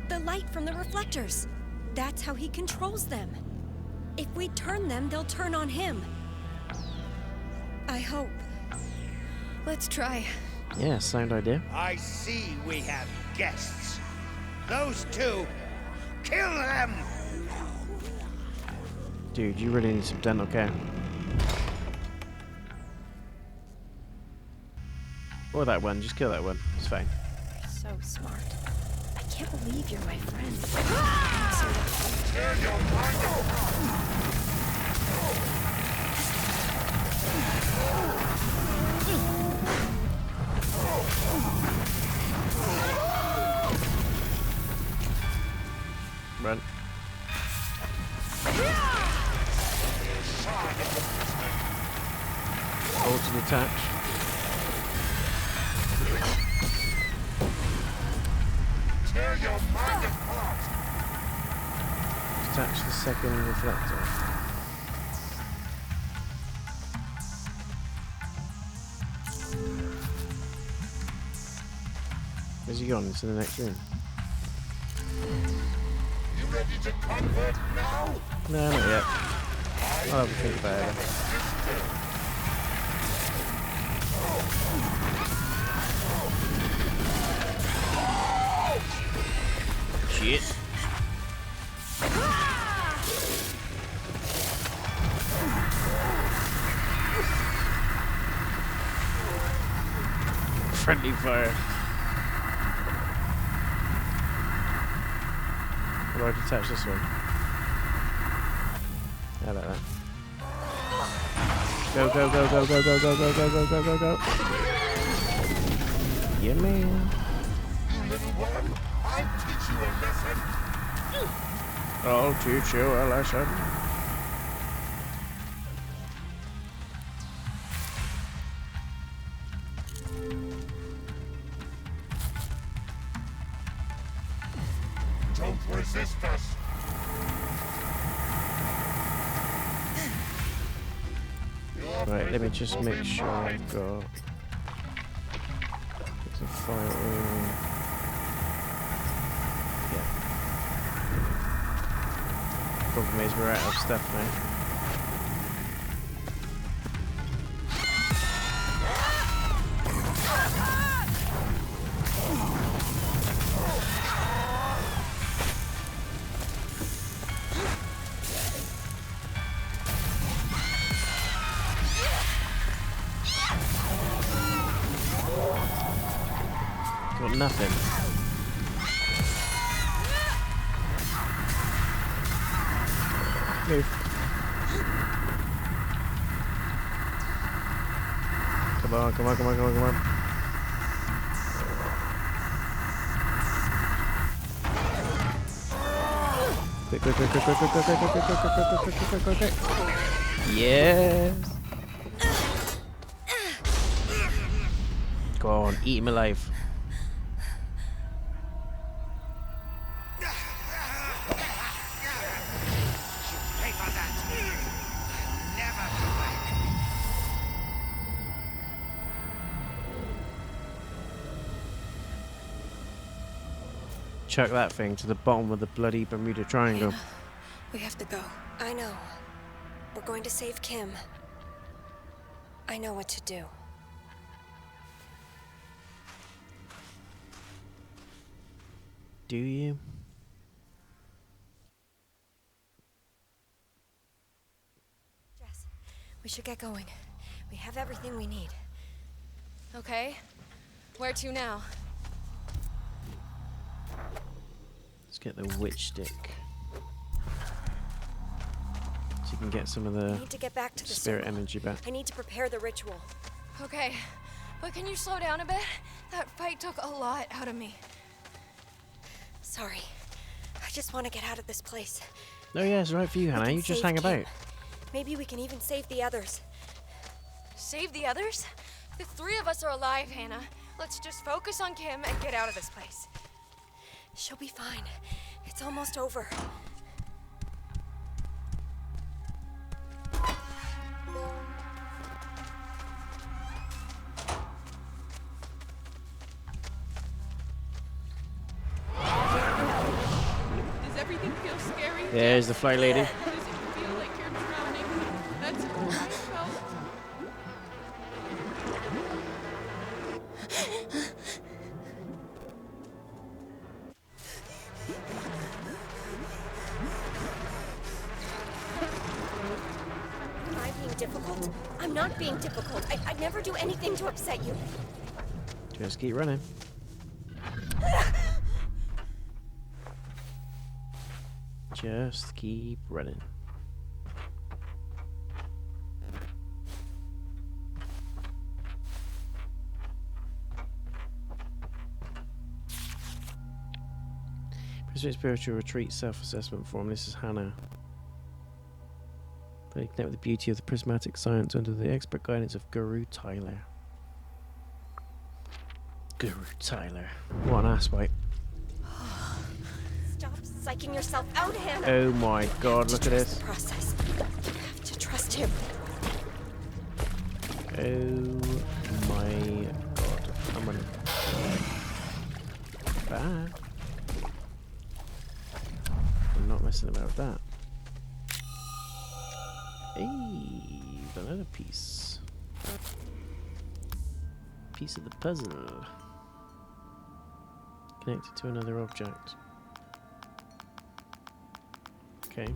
The light from the reflectors. That's how he controls them. If we turn them, they'll turn on him. I hope. Let's try. Yeah, sound idea. I see we have guests. Those two, kill them! Dude, you really need some dental care. Or that one, just kill that one. It's fine. So smart. I can't believe you're my friend. Run. Hold to detach. Tear your mind apart. Detach the second reflector. he gone? It's in the next room. You ready to convert now? No, not yet. I'll have a think about it. Shit. Friendly fire. How do I detach this one? How about that? Go, go, go, go, go, go, go, go, go, go, go, go, go. Yeah, man. You little one, I'll teach you a lesson. I'll teach you a lesson. Don't resist us. Right, let me just make sure I've got a file. Yeah. Problem is we're out of stuff now. Got nothing. Move. Come on, come on, come on, come on, come on. Quick, quick, quick, quick, quick, quick, quick, quick, quick, quick, quick, quick, quick, quick, quick, quick. Yes. Go on, eat him alive. Pay for that. Never come back. Chuck that thing to the bottom of the bloody Bermuda Triangle. We have to go. I know. We're going to save Kim. I know what to do. Do you? Jess, we should get going. We have everything we need. Okay. Where to now? Let's get the witch stick. So you can get some of I the need to get back to the spirit symbol. energy back. I need to prepare the ritual. Okay. But can you slow down a bit? That fight took a lot out of me. Sorry. I just want to get out of this place. No, yeah, it's right for you, We Hannah. can You just save hang Kim. about. Maybe we can even save the others. Save the others? The three of us are alive, Hannah. Let's just focus on Kim and get out of this place. She'll be fine. It's almost over. Does everything feel scary? There's the fly lady. Does it feel like you're drowning? That's how I felt. Am I being difficult? I'm not being difficult. I'd never do anything to upset you. Just keep running. Just keep running. Prismic Spiritual Retreat Self-Assessment Form. This is Hannah. They connect with the beauty of the prismatic science under the expert guidance of Guru Tyler. Guru Tyler. What an asswipe. Stop psyching yourself out, Hannah. Oh my god, look at this. The process. You have to trust him. Oh my god. I'm gonna... back. I'm not messing about with that. Hey, another piece. Piece of the puzzle. Connected to another object. Okay.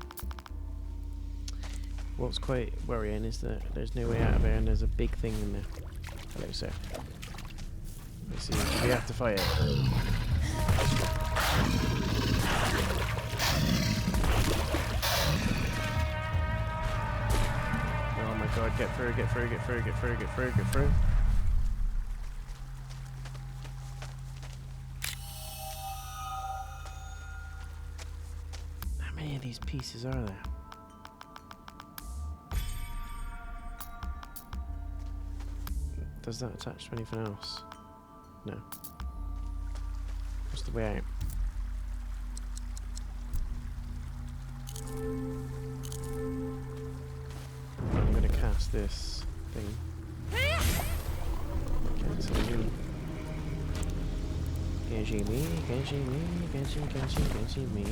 What's quite worrying is that there's no way out of there and there's a big thing in there. Hello, sir. Let's see, we have to fight it. Oh my god, get through, get through, get through, get through, get through, get through. How many of these pieces are there? Does that attach to anything else? No. What's the way out? I'm gonna cast this thing. Can't see me, can't see me, can't see, can't see, can't see me.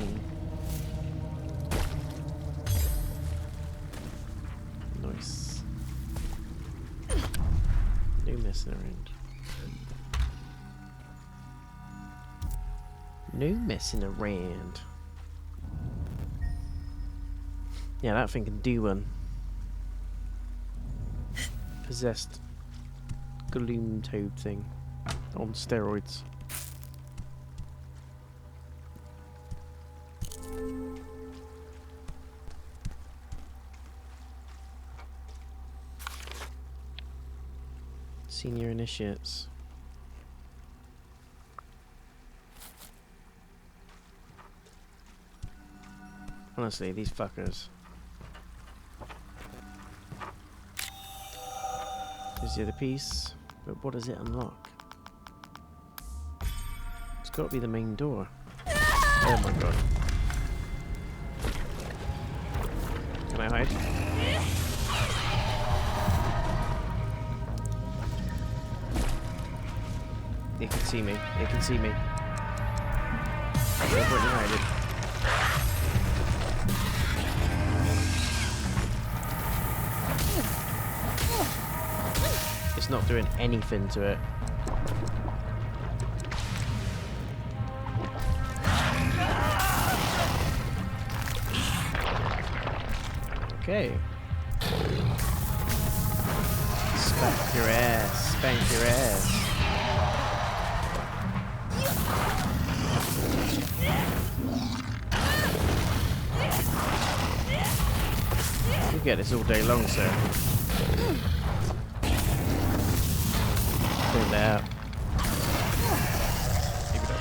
Nice. No messing around. No messing around. Yeah, that thing can do one. Possessed gloom toad thing on steroids. Senior initiates. Honestly, these fuckers. Here's the other piece, but what does it unlock? It's got to be the main door. Oh my god. Can I hide? They can see me. They can see me. No point in hiding. It's not doing anything to it. Okay. Spank your ass. Spank your ass. You get this all day long, sir. Put it out. Keep it up.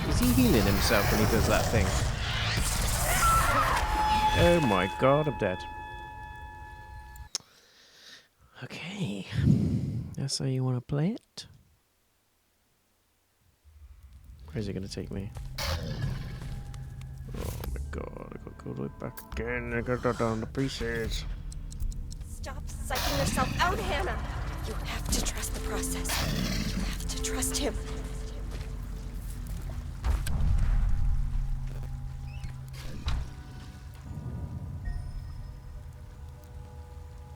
Is he healing himself when he does that thing? Oh my god, I'm dead. Okay. That's how you want to play it? Where's it going to take me? Oh my god, I got to go all the way back again. I got to go down the pieces. Stop psyching yourself out, Hannah! You have to trust the process. You have to trust him.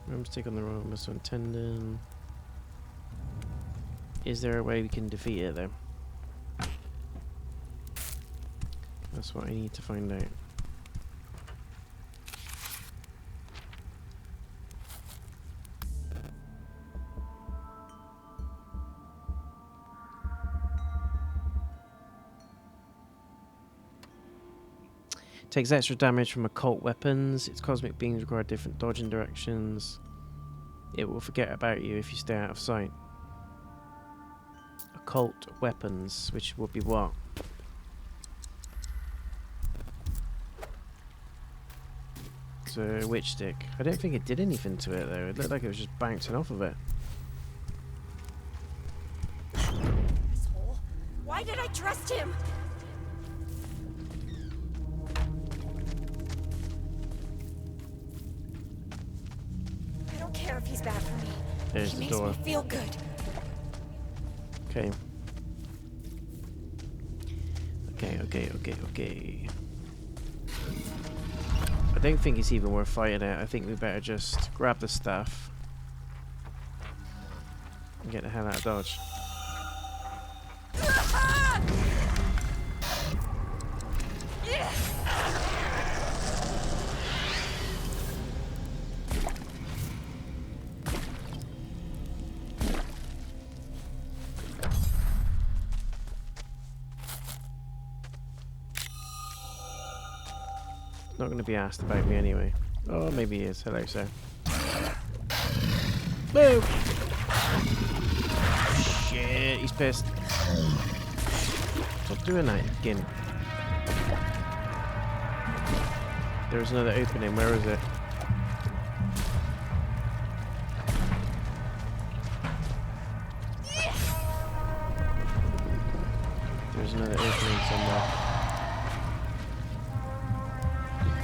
Remember to take on the wrong missile tendon. Is there a way we can defeat it though? That's what I need to find out. Takes extra damage from occult weapons. Its cosmic beams require different dodging directions. It will forget about you if you stay out of sight. Occult weapons, which would be what? It's a witch stick. I don't think it did anything to it though. It looked like it was just bouncing off of it. Asshole. Why did I trust him? that for me. There's He the makes door. me feel good. Okay. Okay. I don't think it's even worth fighting it. I think we better just grab the stuff and get the hell out of Dodge. Not going to be asked about me anyway. Oh, maybe he is. Hello, sir. Whoa! Shit, he's pissed. Stop doing that again. There's another opening. Where is it? There's another opening somewhere.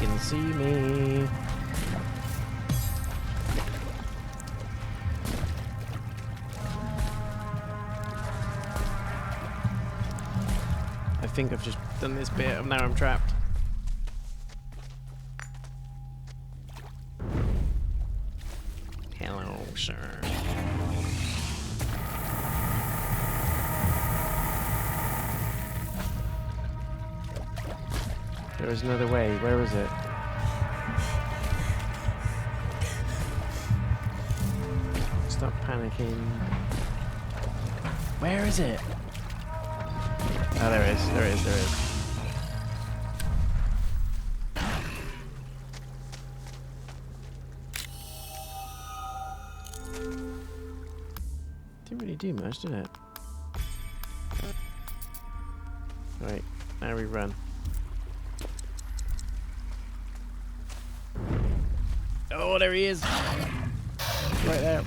You can see me. I think I've just done this bit and now I'm trapped. Hello, sir. There is another way. Where is it? Stop panicking. Where is it? Oh, there it is. There it is. There it is. Didn't really do much, did it? Right, now we run. Oh, there he is! Right there.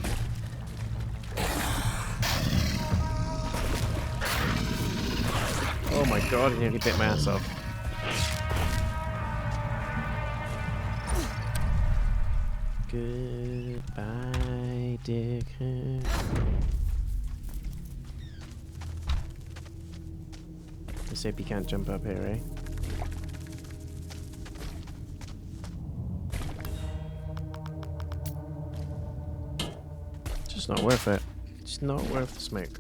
Oh my god, he nearly bit my ass off. Goodbye, dickhead. Let's hope you can't jump up here, eh? It's just not worth it. It's not worth the smoke.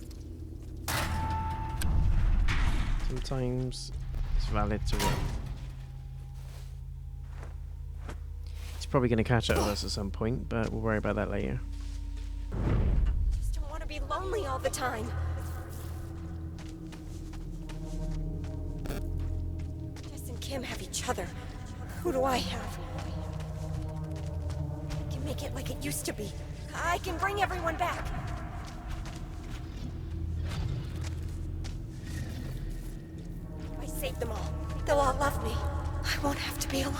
Sometimes it's valid to run. He's probably going to catch up with us at some point, but we'll worry about that later. Just don't want to be lonely all the time. Jess and Kim have each other. Who do I have? I can make it like it used to be. I can bring everyone back. If I save them all, they'll all love me. I won't have to be alone.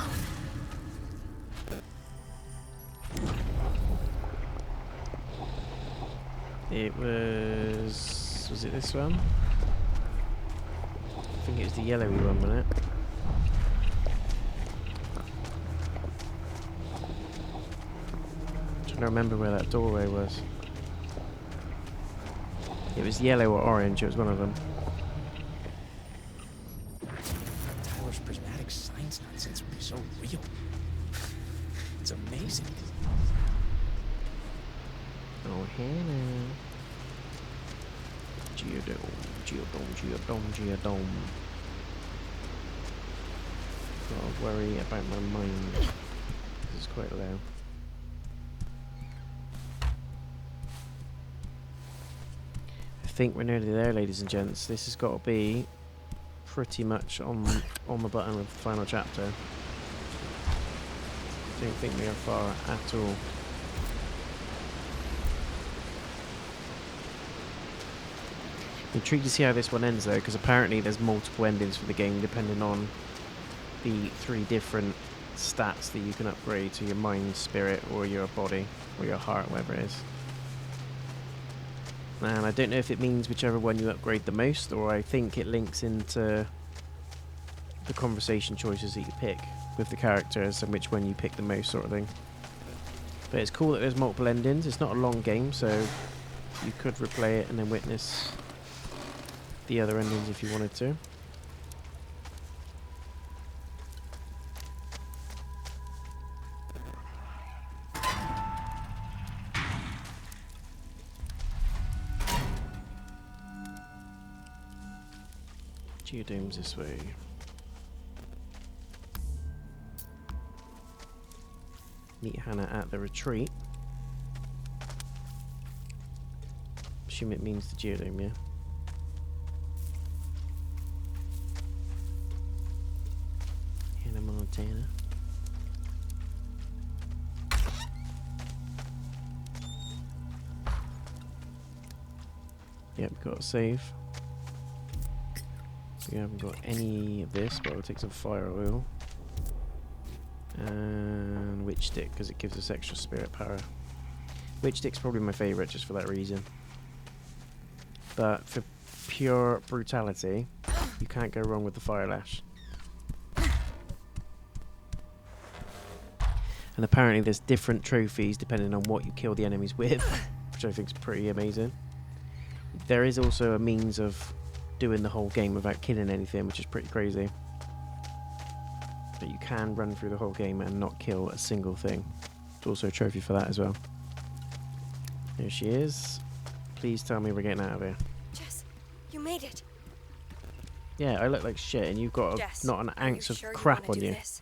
It was it this one? I think it was the yellowy one, wasn't it? I'm trying to remember where that doorway was. It was yellow or orange, it was one of them. Tyler's prismatic science nonsense would be so real. It's amazing. Oh, Hannah. Geodome. Gotta worry about my mind. This is quite low. I think we're nearly there, ladies and gents. This has got to be pretty much on the button of the final chapter. I don't think we are far at all. I'm intrigued to see how this one ends though, because apparently there's multiple endings for the game depending on the 3 different stats that you can upgrade to your mind, spirit, or your body, or your heart, whatever it is. And I don't know if it means whichever one you upgrade the most, or I think it links into the conversation choices that you pick with the characters and which one you pick the most, sort of thing. But it's cool that there's multiple endings. It's not a long game, so you could replay it and then witness the other endings if you wanted to. Geodome's this way. Meet Hannah at the retreat. Assume it means the Geodome, yeah. Hannah Montana. Yep, got a save. We haven't got any of this, but we'll take some fire oil. And Witch Stick, because it gives us extra spirit power. Witch Stick's probably my favourite, just for that reason. But for pure brutality, you can't go wrong with the Fire Lash. And apparently there's different trophies depending on what you kill the enemies with, which I think is pretty amazing. There is also a means of doing the whole game without killing anything, which is pretty crazy. But you can run through the whole game and not kill a single thing. There's also a trophy for that as well. There she is. Please tell me we're getting out of here. Jess, you made it. Yeah, I look like shit and you've got Jess, not an ounce of crap on you. This?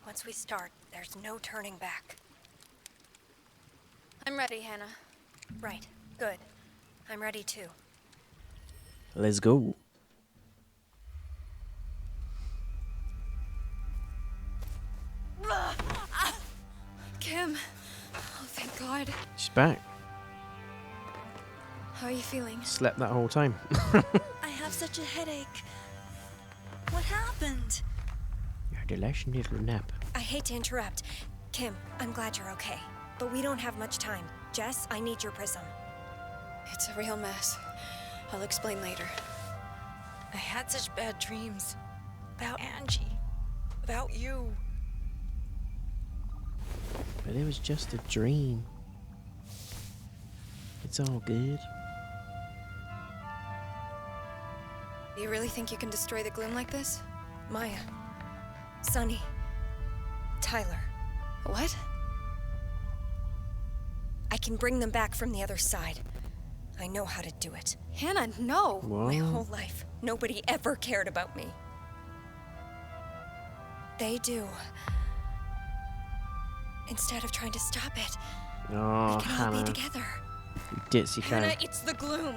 Once we start, there's no turning back. I'm ready, Hannah. Right. Good. I'm ready too. Let's go. Kim. Oh, thank God. She's back. How are you feeling? Slept that whole time. I have such a headache. What happened? You had a nice little nap. I hate to interrupt. Kim, I'm glad you're okay. But we don't have much time. Jess, I need your prism. It's a real mess. I'll explain later. I had such bad dreams. About Angie. About you. But it was just a dream. It's all good. You really think you can destroy the Gloom like this? Maya. Sonny. Tyler. What? I can bring them back from the other side. I know how to do it. Hannah, no! What? My whole life, nobody ever cared about me. They do. Instead of trying to stop it, Oh, we can all Hannah. be together. You ditzy Hannah, cow. it's the Gloom.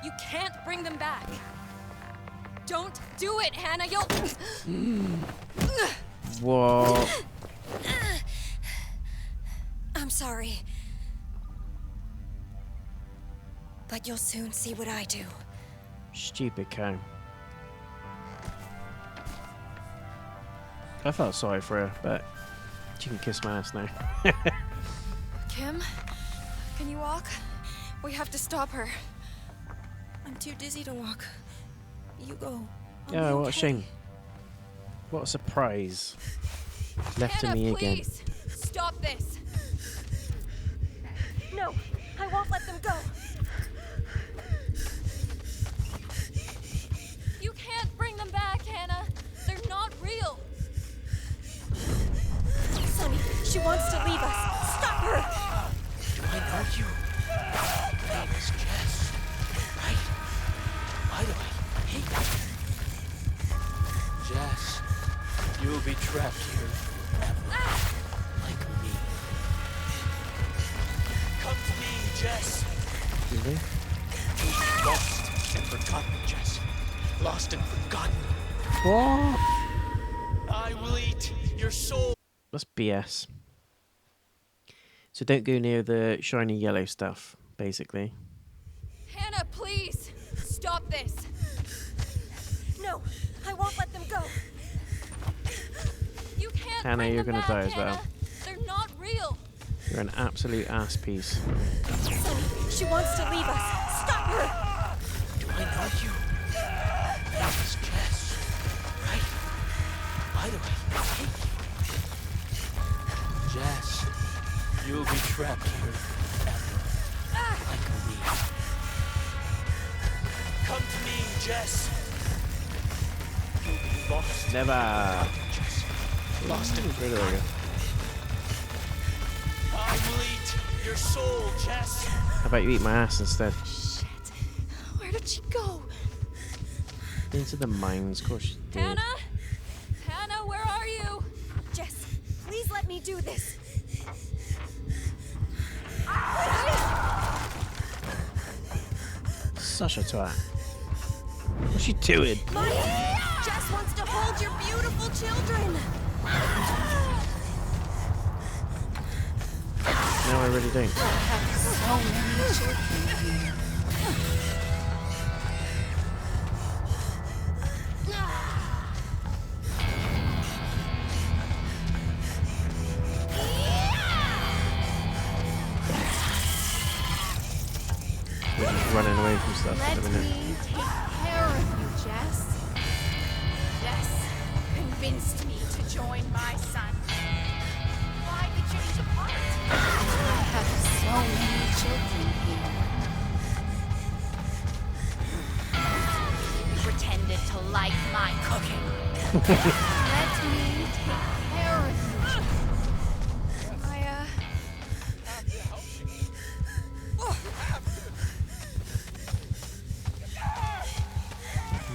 You can't bring them back. Don't do it, Hannah. You'll... Whoa. I'm sorry. But you'll soon see what I do. Stupid cow. I felt sorry for her, but she can kiss my ass now. Kim, can you walk? We have to stop her. I'm too dizzy to walk. You go. Oh, what a shame. What a surprise. Left to Hannah, me please. Stop this. No, I won't let them go. You can't bring them back, Hannah. They're not real. Sonny, she wants to leave us. Stop her! Do I know you? Your name is Jess, right? Why do I hate you? Jess, you will be trapped here forever, like me. Come to me, Jess. again. Lost and forgotten, Jess. Lost and forgotten. What? I will eat your soul. That's BS. So don't go near the shiny yellow stuff, basically. Hannah, please. Stop this. No, I won't let them go. You can't Hannah, bring you're them gonna back, die as Hannah. well. They're not real. You're an absolute ass piece. Sonny, she wants to leave us. Stop her! Do I know you? Your name is Jess, right? Why do I hate you? Jess, You'll be trapped here forever, like a weed. Come to me, Jess. You'll be lost. Never. Lost in There we go. I will eat your soul, Jess. How about you eat my ass instead? Shit. Where did she go? Into the mines, of course she did. Hannah? Hannah, where are you? Jess, please let me do this. Such a twat. What's she doing? Jess wants to hold your beautiful children. No, I really don't. I have so many children here. We're just running away from stuff at the Let minute. me take care of you, Jess. Jess convinced me to join my son. Why did you depart? I have so many children here. You pretended to like my cooking. Let me take care of you.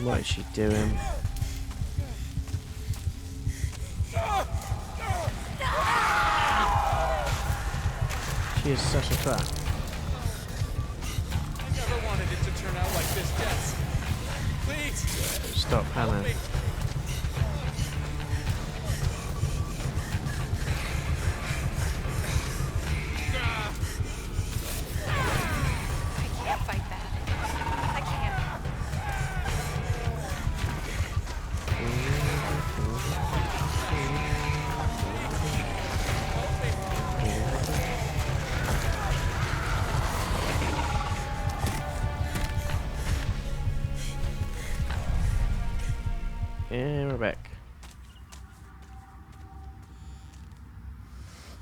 What is she doing? She is such a twat. I never wanted it to turn out like this, Jess. Please. Stop, Hannah. I can't fight that. I can't. And we're back.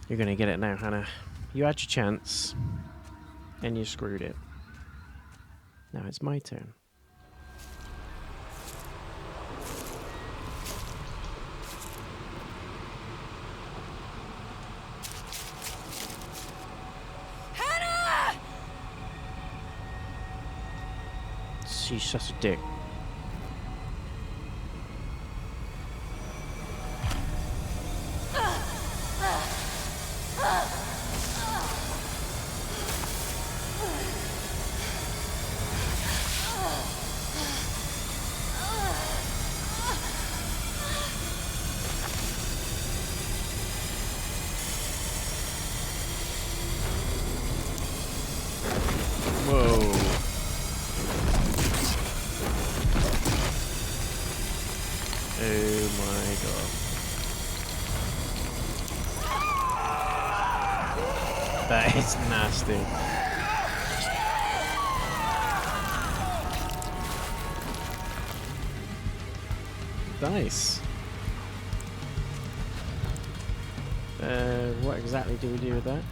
You're gonna get it now, Hannah. You had your chance, and you screwed it. Now it's my turn. Hannah! She's such a dick. Whoa. Oh my god. That is nasty. Nice. What exactly do we do with that?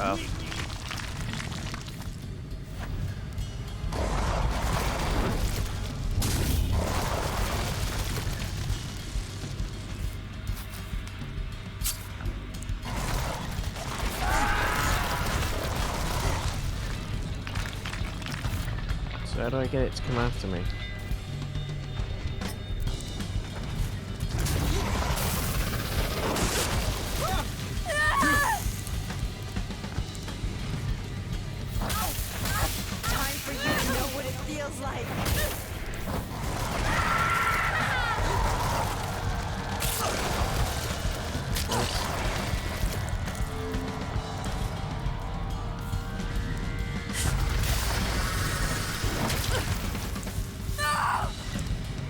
Oh. So how do I get it to come after me? Time for you to know what it feels like.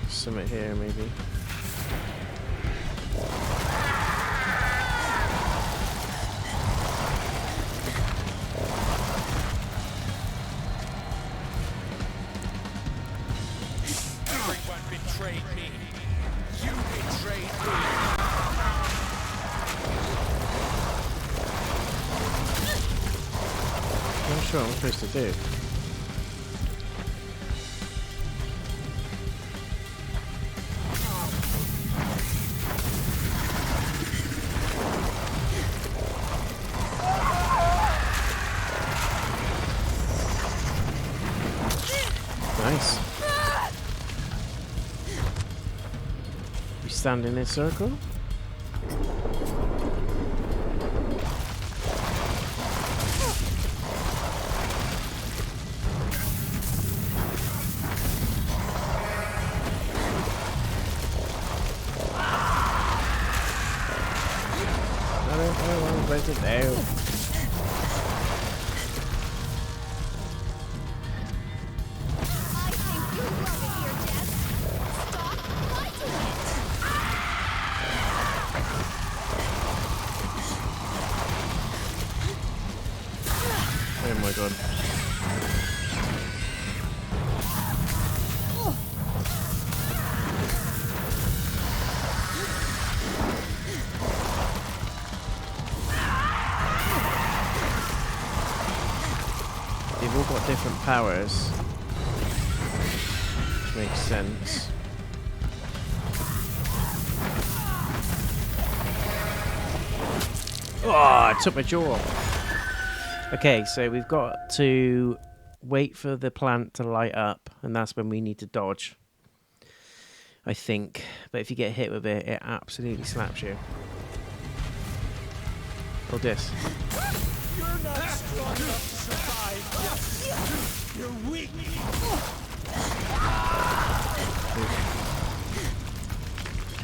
Summit here, maybe. Everyone betrayed me. You betrayed sure what I'm supposed to do. Nice. We stand in a circle. Where's it there? Oh my god. They've all got different powers, which makes sense. Oh, I took my jaw off. Okay, so we've got to wait for the plant to light up, and that's when we need to dodge, I think. But if you get hit with it, it absolutely slaps you. Or this. You're not strong enough to survive. You're weak.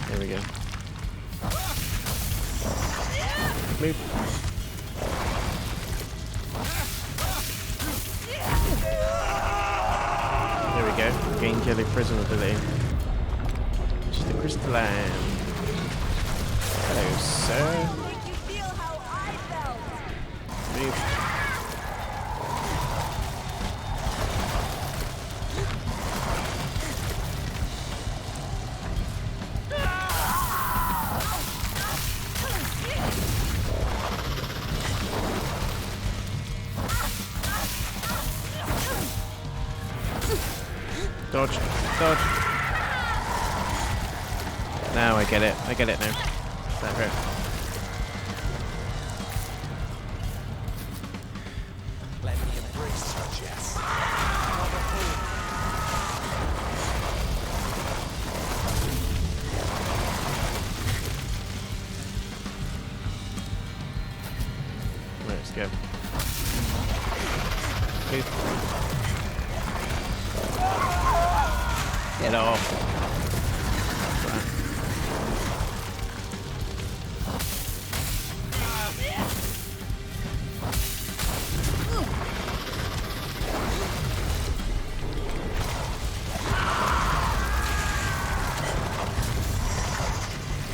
There we go. Move. There we go. Gain jelly prism ability. Just a crystalline. Hello, sir. Move. Dodge, dodge. Now I get it. I get it now. That hurt. Let me embrace you, Jess. Let's go. Move. Get off.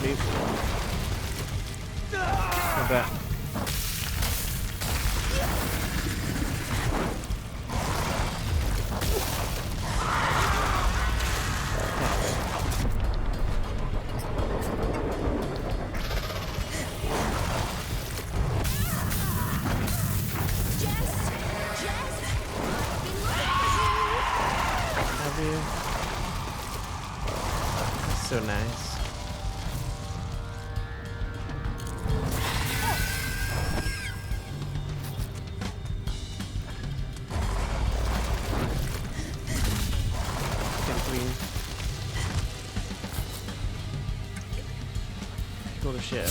Move. Come back. So nice. All the shit.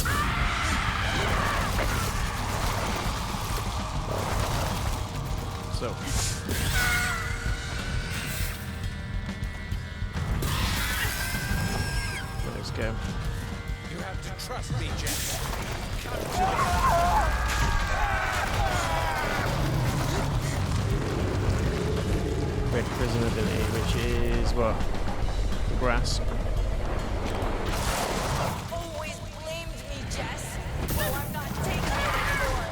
So. Let's go. You have to trust me, Jess. Red prism ability, which is what? Grasp. Always blamed me, Jess. Well, I'm not taking it anymore.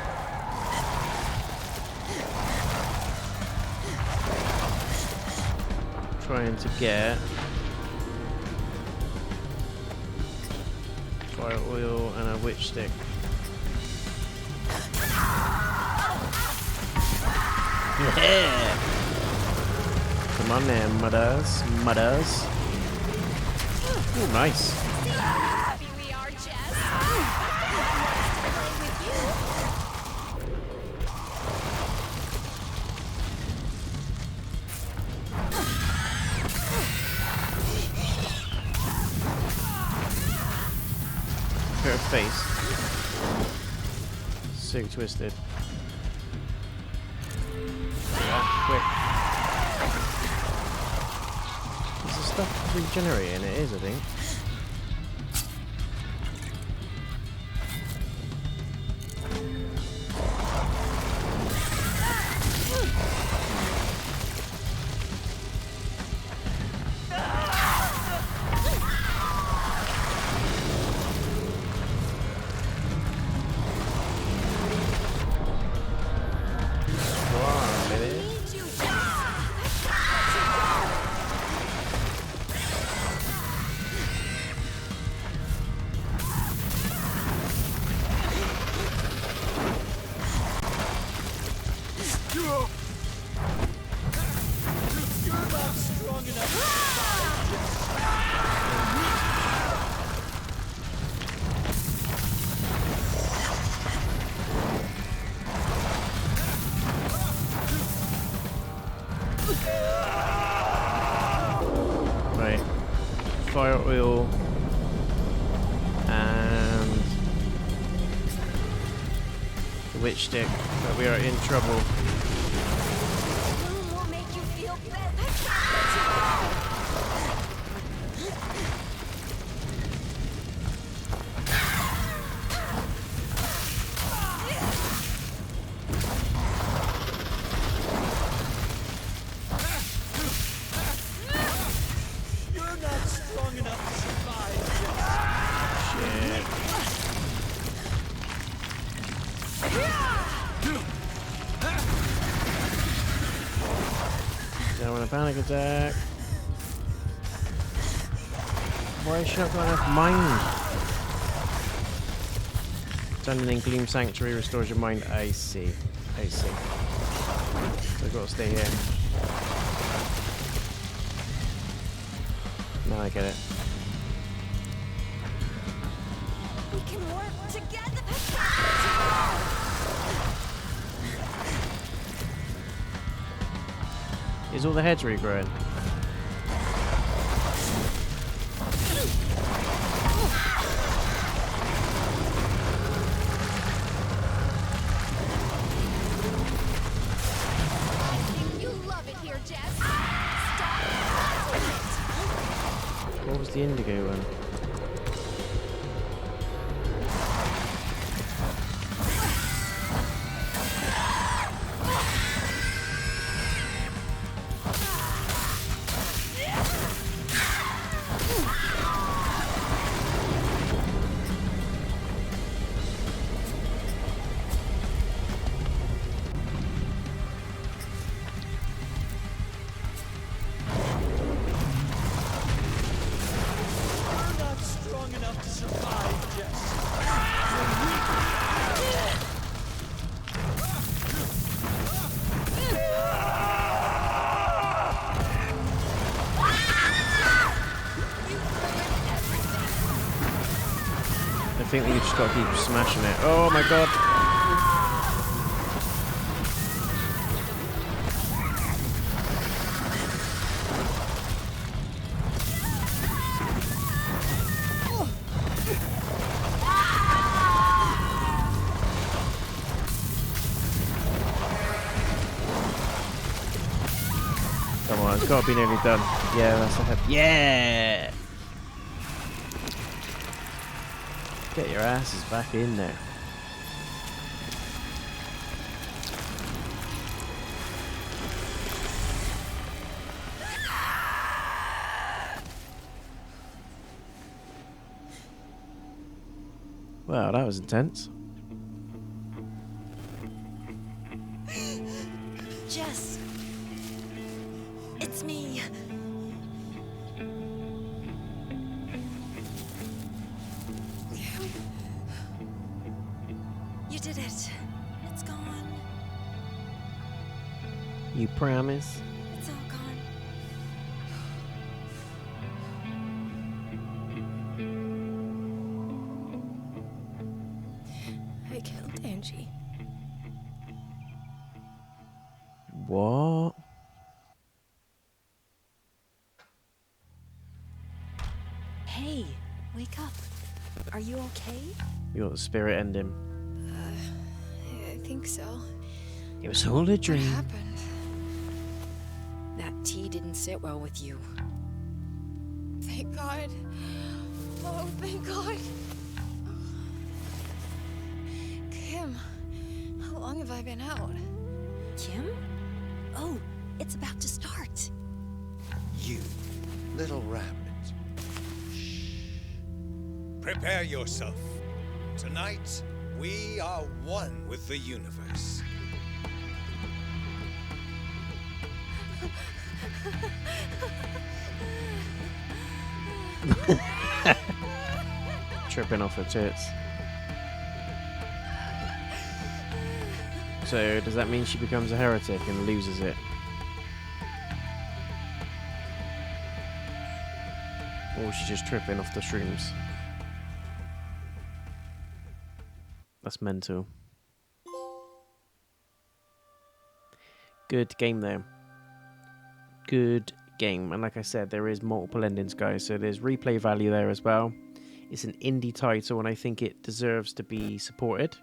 Trying to get fire oil and a witch stick. Yeah. Come on then, mudders. Mudders. Oh, nice. Happy we are, Jess. Play with you. Her face. So twisted. Yeah, quick. Is the stuff regenerating? It is, I think. Right. Fire oil and the witch stick, but we are in trouble. Gloom will make you feel better. You're not strong enough to survive. Shit. Don't want a panic attack. Why is she not got enough mind? Standing in Gloom Sanctuary restores your mind. I see. I see. So I've got to stay here. Now I get it. We can work together. Is all the heads regrowing? I think you love it here, Jess. Stop. What was the indigo one? You're not strong enough to survive, Jess. I think we just got to keep smashing it. Oh my god! Come on, it's got to be nearly done. Yeah, that's the head. Yeah! Get your asses back in there. Wow, that was intense. Jess. It's me. You did it. It's gone. You promise? It's all gone. I killed Angie. What? Hey, wake up. Are you okay? You got the spirit ending. I think so. It was all a dream. What happened? That tea didn't sit well with you. Thank God. Oh, thank God. Kim, how long have I been out? Kim? Oh, it's about to start. You, little rabbit. Prepare yourself. Tonight, we are one with the universe. Tripping off her tits. So, does that mean she becomes a heretic and loses it? Or is she just tripping off the shrooms? That's mental. Good game though. Good game. And like I said, there is multiple endings, guys. So there's replay value there as well. It's an indie title and I think it deserves to be supported.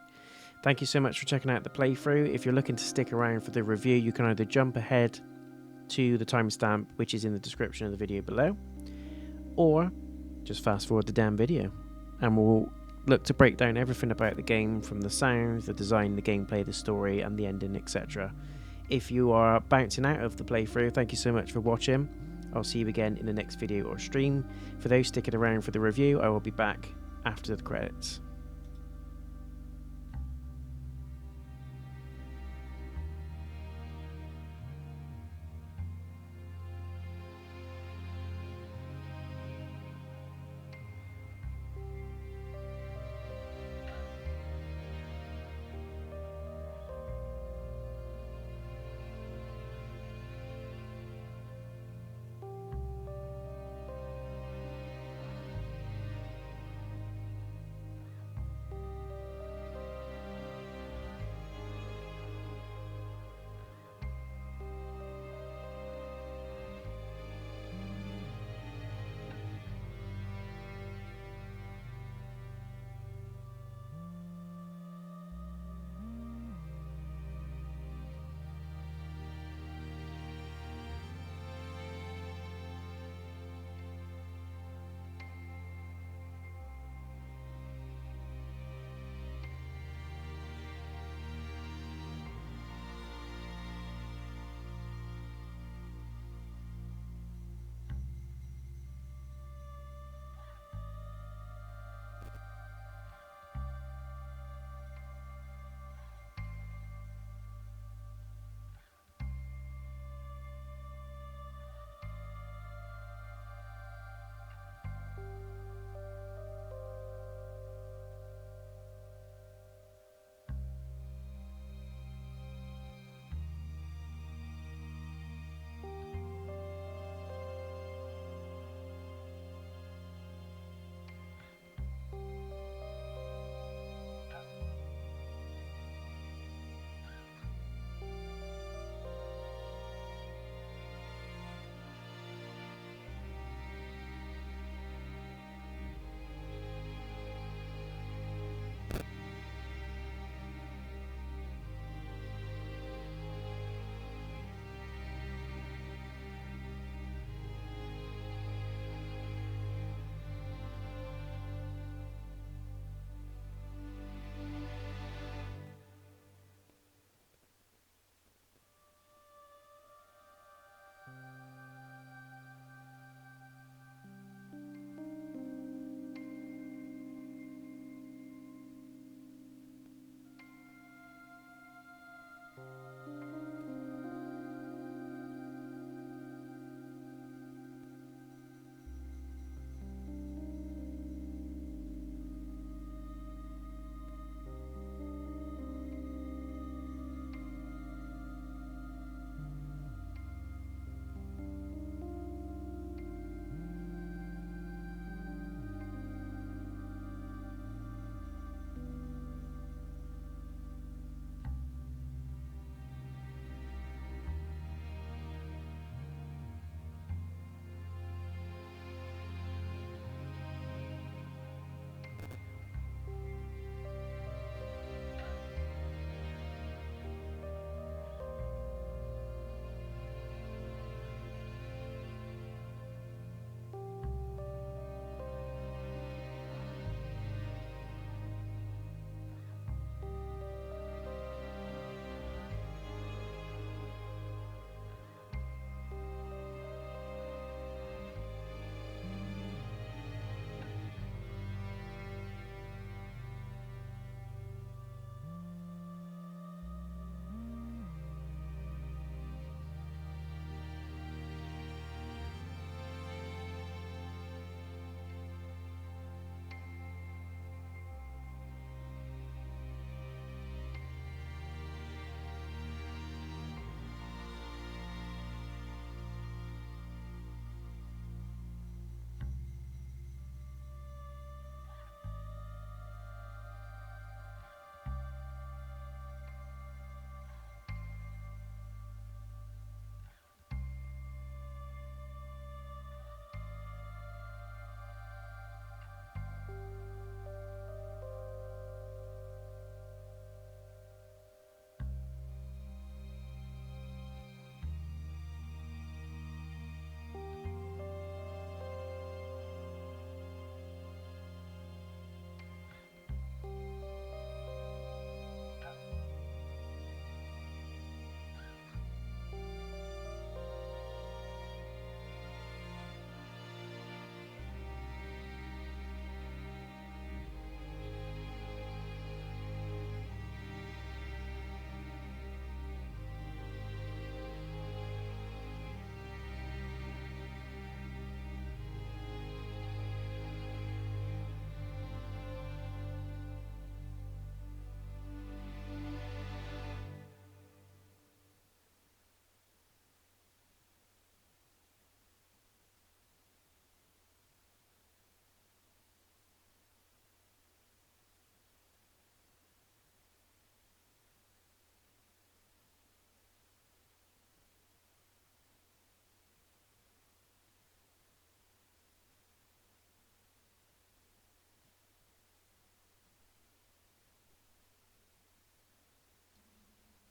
Thank you so much for checking out the playthrough. If you're looking to stick around for the review, you can either jump ahead to the timestamp, which is in the description of the video below, or just fast forward the damn video. And we'll look to break down everything about the game, from the sound, the design, the gameplay, the story, and the ending, etc. If you are bouncing out of the playthrough, thank you so much for watching. I'll see you again in the next video or stream. For those sticking around for the review, I will be back after the credits.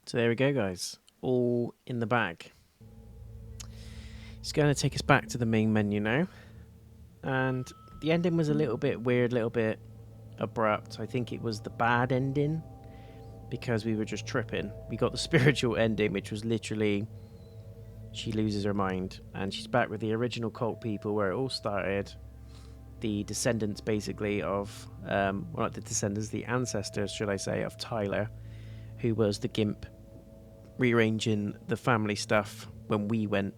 So there we go, guys. All in the bag. It's going to take us back to the main menu now. And the ending was a little bit weird, a little bit abrupt. I think it was the bad ending because we were just tripping. We got the spiritual ending, which was literally she loses her mind and she's back with the original cult people where it all started. The descendants, basically, of, well, not the descendants, the ancestors, should I say, of Tyler, who was the gimp rearranging the family stuff when we went.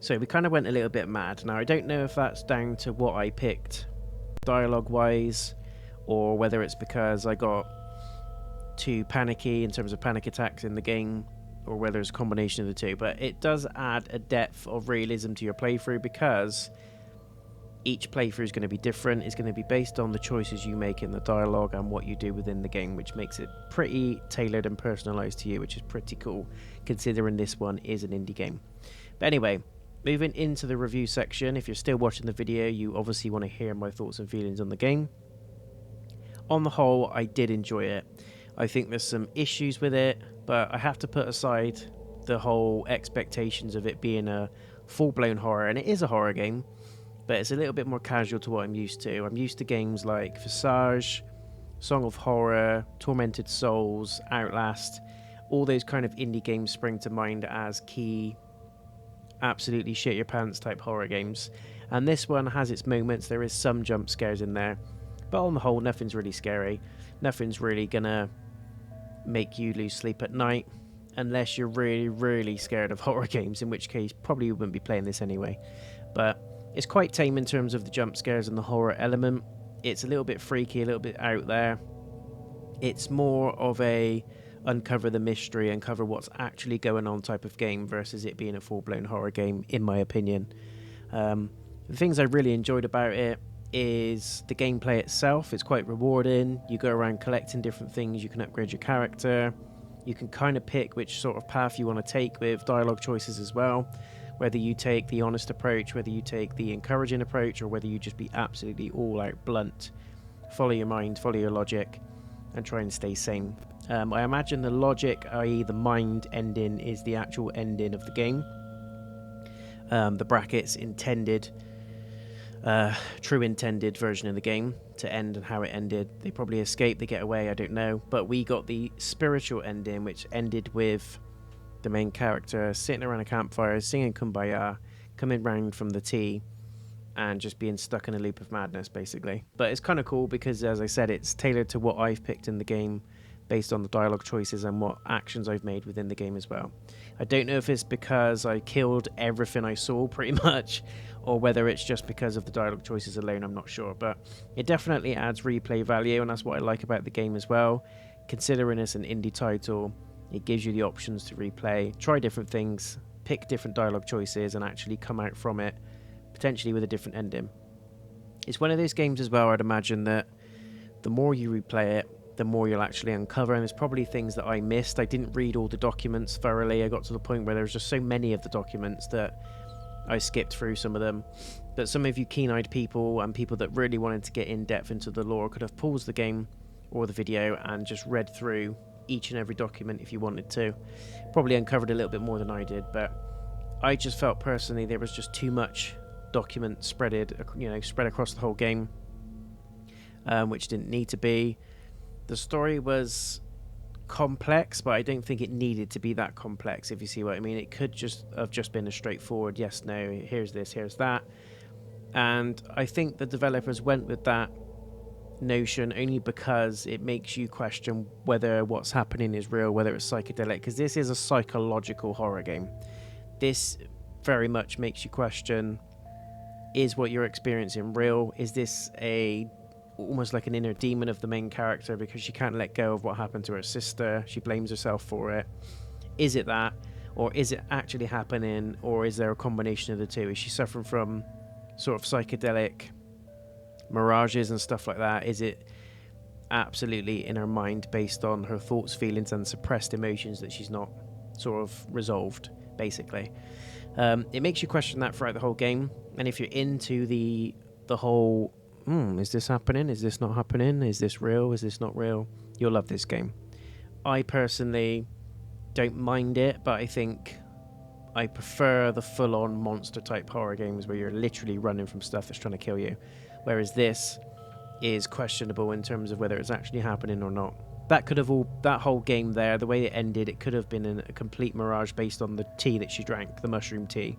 So we kind of went a little bit mad. Now, I don't know if that's down to what I picked dialogue-wise, or whether it's because I got too panicky in terms of panic attacks in the game, or whether it's a combination of the two. But it does add a depth of realism to your playthrough, because each playthrough is going to be different. It's going to be based on the choices you make in the dialogue and what you do within the game, which makes it pretty tailored and personalized to you, which is pretty cool, considering this one is an indie game. But anyway, moving into the review section. If you're still watching the video, you obviously want to hear my thoughts and feelings on the game. On the whole, I did enjoy it. I think there's some issues with it, but I have to put aside the whole expectations of it being a full-blown horror, and it is a horror game, but it's a little bit more casual to what I'm used to. I'm used to games like Visage, Song of Horror, Tormented Souls, Outlast. All those kind of indie games spring to mind as key, absolutely shit your pants type horror games. And this one has its moments. There is some jump scares in there, but on the whole, nothing's really scary. Nothing's really gonna make you lose sleep at night, unless you're really, really scared of horror games, in which case probably you wouldn't be playing this anyway. But it's quite tame in terms of the jump scares and the horror element. It's a little bit freaky, a little bit out there. It's more of a uncover the mystery, uncover what's actually going on type of game, versus it being a full-blown horror game, in my opinion. The things I really enjoyed about it is the gameplay itself. It's quite rewarding. You go around collecting different things. You can upgrade your character. You can kind of pick which sort of path you want to take with dialogue choices as well. Whether you take the honest approach, whether you take the encouraging approach, or whether you just be absolutely all out blunt. Follow your mind, follow your logic, and try and stay sane. I imagine the logic, i.e. the mind ending, is the actual ending of the game. The brackets intended, true intended version of the game to end and how it ended. They probably escape, they get away, I don't know. But we got the spiritual ending, which ended with the main character sitting around a campfire, singing Kumbaya, coming round from the tea, and just being stuck in a loop of madness, basically. But it's kind of cool because, as I said, it's tailored to what I've picked in the game, based on the dialogue choices and what actions I've made within the game as well. I don't know if it's because I killed everything I saw, pretty much, or whether it's just because of the dialogue choices alone, I'm not sure. But it definitely adds replay value, and that's what I like about the game as well. Considering it's an indie title, it gives you the options to replay, try different things, pick different dialogue choices, and actually come out from it potentially with a different ending. It's one of those games as well, I'd imagine, that the more you replay it, the more you'll actually uncover. And there's probably things that I missed. I didn't read all the documents thoroughly. I got to the point where there was just so many of the documents that I skipped through some of them. But some of you keen-eyed people and people that really wanted to get in depth into the lore could have paused the game or the video and just read through each and every document if you wanted to. Probably uncovered a little bit more than I did, but I just felt personally there was just too much document spread across the whole game, which didn't need to be. The story was complex, but I don't think it needed to be that complex, if you see what I mean. It could just have been a straightforward yes, no, here's this, here's that. And I think the developers went with that notion only because it makes you question whether what's happening is real, whether it's psychedelic, because this is a psychological horror game. This very much makes you question, is what you're experiencing real? Is this almost like an inner demon of the main character because she can't let go of what happened to her sister? She blames herself for it. Is it that, or is it actually happening, or is there a combination of the two? Is she suffering from sort of psychedelic mirages and stuff like that? Is it absolutely in her mind based on her thoughts, feelings, and suppressed emotions that she's not sort of resolved, basically? It makes you question that throughout the whole game. And if you're into the whole is this happening, is this not happening, is this real, is this not real, you'll love this game. I personally don't mind it, but I think I prefer the full-on monster-type horror games where you're literally running from stuff that's trying to kill you, whereas this is questionable in terms of whether it's actually happening or not. That whole game there, the way it ended, it could have been a complete mirage based on the tea that she drank, the mushroom tea.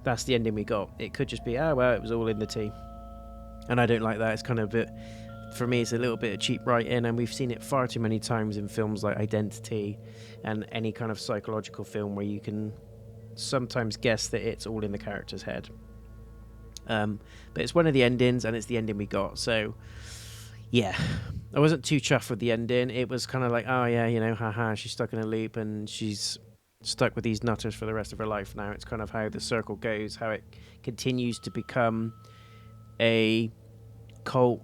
That's the ending we got. It could just be, well, it was all in the tea. And I don't like that. It's kind of for me, it's a little bit of cheap writing, and we've seen it far too many times in films like Identity and any kind of psychological film where you can sometimes guess that it's all in the character's head. But it's one of the endings, and it's the ending we got. So, yeah, I wasn't too chuffed with the ending. It was kind of like, oh yeah, haha, she's stuck in a loop, and she's stuck with these nutters for the rest of her life now. It's kind of how the circle goes, how it continues to become a cult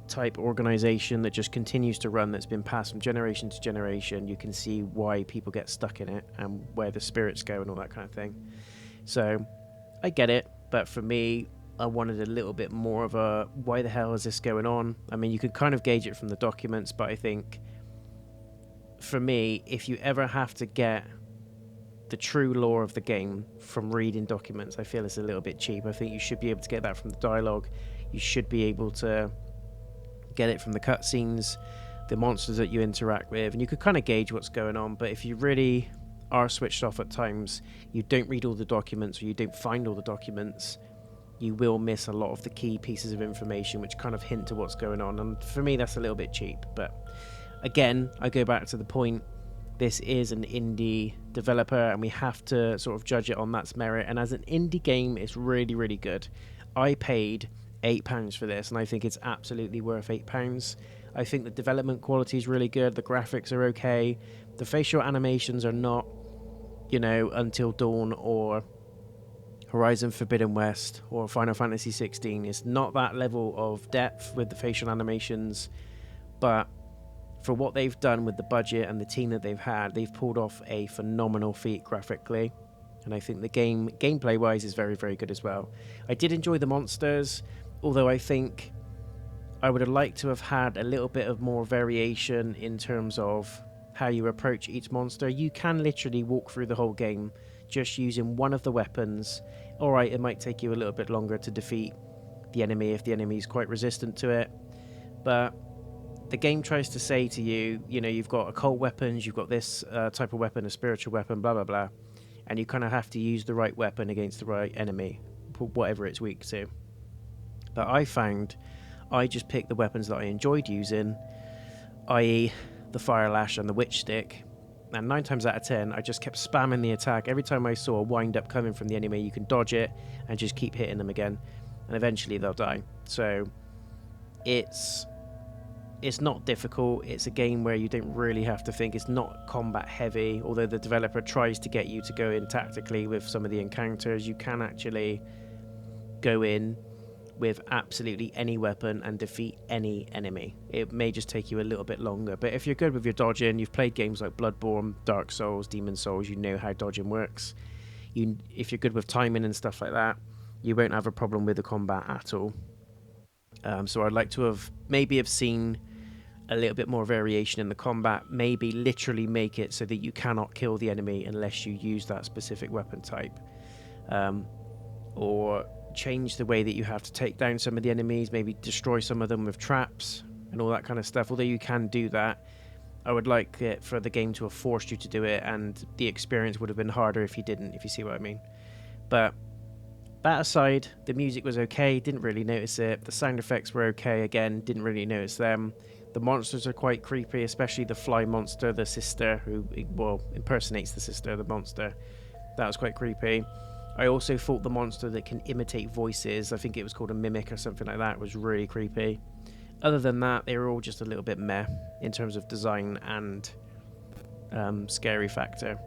type organization that just continues to run, that's been passed from generation to generation. You can see why people get stuck in it and where the spirits go and all that kind of thing. So I get it, but for me, I wanted a little bit more of a, why the hell is this going on? I mean, you could kind of gauge it from the documents, but I think for me, if you ever have to get the true lore of the game from reading documents, I feel it's a little bit cheap. I think you should be able to get that from the dialogue. You should be able to get it from the cutscenes, the monsters that you interact with, and you could kind of gauge what's going on. But if you really are switched off at times, you don't read all the documents, or you don't find all the documents, you will miss a lot of the key pieces of information which kind of hint to what's going on. And for me, that's a little bit cheap. But again, I go back to the point, this is an indie developer, and we have to sort of judge it on that's merit. And as an indie game, it's really, really good. I paid £8 for this, and I think it's absolutely worth £8. I think the development quality is really good. The graphics are okay. The facial animations are not, Until Dawn or Horizon Forbidden West or Final Fantasy 16. It's not that level of depth with the facial animations, but for what they've done with the budget and the team that they've had, they've pulled off a phenomenal feat graphically. And I think the gameplay wise is very, very good as well. I did enjoy the monsters, although I think I would have liked to have had a little bit of more variation in terms of how you approach each monster. You can literally walk through the whole game just using one of the weapons. Alright, it might take you a little bit longer to defeat the enemy if the enemy is quite resistant to it, but the game tries to say to you, you've got occult weapons, you've got this type of weapon, a spiritual weapon, blah blah blah, and you kind of have to use the right weapon against the right enemy, whatever it's weak to. But I found I just picked the weapons that I enjoyed using, i.e. the fire lash and the witch stick, and 9 times out of 10 I just kept spamming the attack. Every time I saw a wind up coming from the enemy, you can dodge it and just keep hitting them again, and eventually they'll die. So it's not difficult. It's a game where you don't really have to think. It's not combat heavy, although the developer tries to get you to go in tactically with some of the encounters. You can actually go in with absolutely any weapon and defeat any enemy. It may just take you a little bit longer, but if you're good with your dodging, you've played games like Bloodborne, Dark Souls, Demon Souls, you know how dodging works. If you're good with timing and stuff like that, you won't have a problem with the combat at all. So I'd like to have seen a little bit more variation in the combat, maybe literally make it so that you cannot kill the enemy unless you use that specific weapon type, or change the way that you have to take down some of the enemies, maybe destroy some of them with traps and all that kind of stuff. Although you can do that, I would like it for the game to have forced you to do it, and the experience would have been harder if you didn't, if you see what I mean. But that aside, the music was okay, didn't really notice it. The sound effects were okay, again, didn't really notice them. The monsters are quite creepy, especially the fly monster, the sister, who, impersonates the sister of the monster. That was quite creepy. I also thought the monster that can imitate voices, I think it was called a mimic or something like that, was really creepy. Other than that, they were all just a little bit meh in terms of design and scary factor.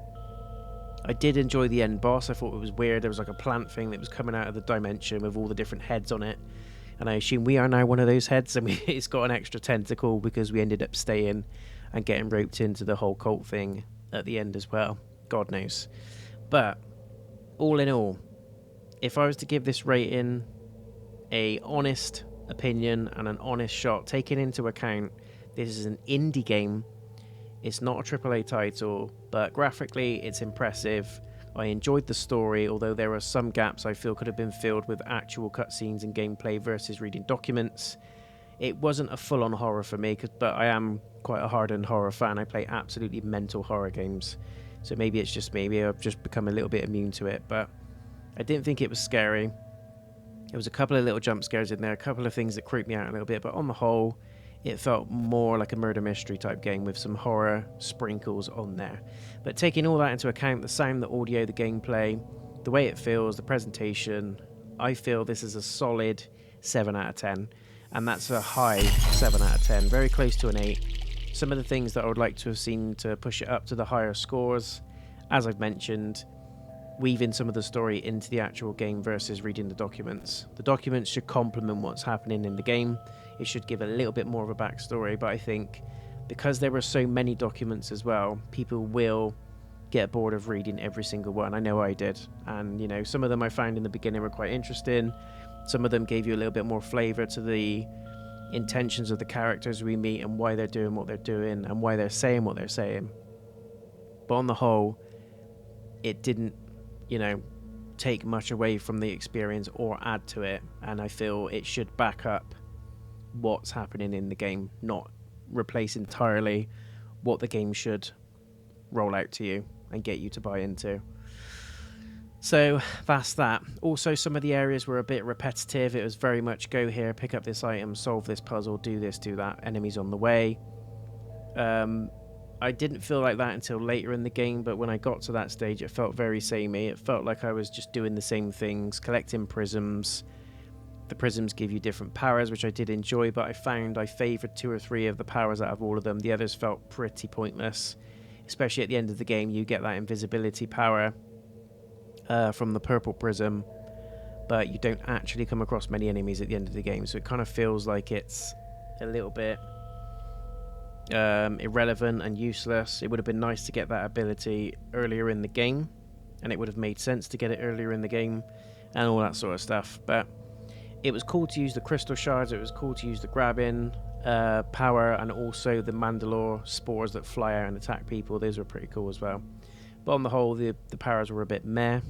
I did enjoy the end boss. I thought it was weird. There was like a plant thing that was coming out of the dimension with all the different heads on it. And I assume we are now one of those heads, and it's got an extra tentacle because we ended up staying and getting roped into the whole cult thing at the end as well. God knows. But all in all, if I was to give this rating a honest opinion and an honest shot, taking into account this is an indie game, It's not a AAA title, but graphically it's impressive. I enjoyed the story, although there are some gaps I feel could have been filled with actual cutscenes and gameplay versus reading documents. It wasn't a full-on horror for me, but I am quite a hardened horror fan. I play absolutely mental horror games, so maybe it's just maybe I've just become a little bit immune to it, but I didn't think it was scary. There was a couple of little jump scares in there, a couple of things that creeped me out a little bit, but on the whole, it felt more like a murder mystery type game with some horror sprinkles on there. But taking all that into account, the sound, the audio, the gameplay, the way it feels, the presentation, I feel this is a solid 7 out of 10. And that's a high 7 out of 10, very close to an 8. Some of the things that I would like to have seen to push it up to the higher scores, as I've mentioned, weaving some of the story into the actual game versus reading the documents. The documents should complement what's happening in the game. It should give a little bit more of a backstory, but I think because there were so many documents as well, people will get bored of reading every single one. I know I did. And, you know, some of them I found in the beginning were quite interesting. Some of them gave you a little bit more flavour to the intentions of the characters we meet and why they're doing what they're doing and why they're saying what they're saying. But on the whole, it didn't, you know, take much away from the experience or add to it. And I feel it should back up what's happening in the game, not replace entirely what the game should roll out to you and get you to buy into. So that's that. Also, some of the areas were a bit repetitive. It was very much go here, pick up this item, solve this puzzle, do this, do that, enemies on the way. I didn't feel like that until later in the game, but when I got to that stage it felt very samey. It felt like I was just doing the same things, collecting prisms. The prisms give you different powers, which I did enjoy, but I found I favoured 2 or 3 of the powers out of all of them. The others felt pretty pointless, especially at the end of the game. You get that invisibility power from the purple prism, but you don't actually come across many enemies at the end of the game, so it kind of feels like it's a little bit irrelevant and useless. It would have been nice to get that ability earlier in the game, and it would have made sense to get it earlier in the game and all that sort of stuff. But it was cool to use the crystal shards, it was cool to use the grabbing power, and also the Mandalore spores that fly out and attack people. Those were pretty cool as well. But on the whole, the powers were a bit meh.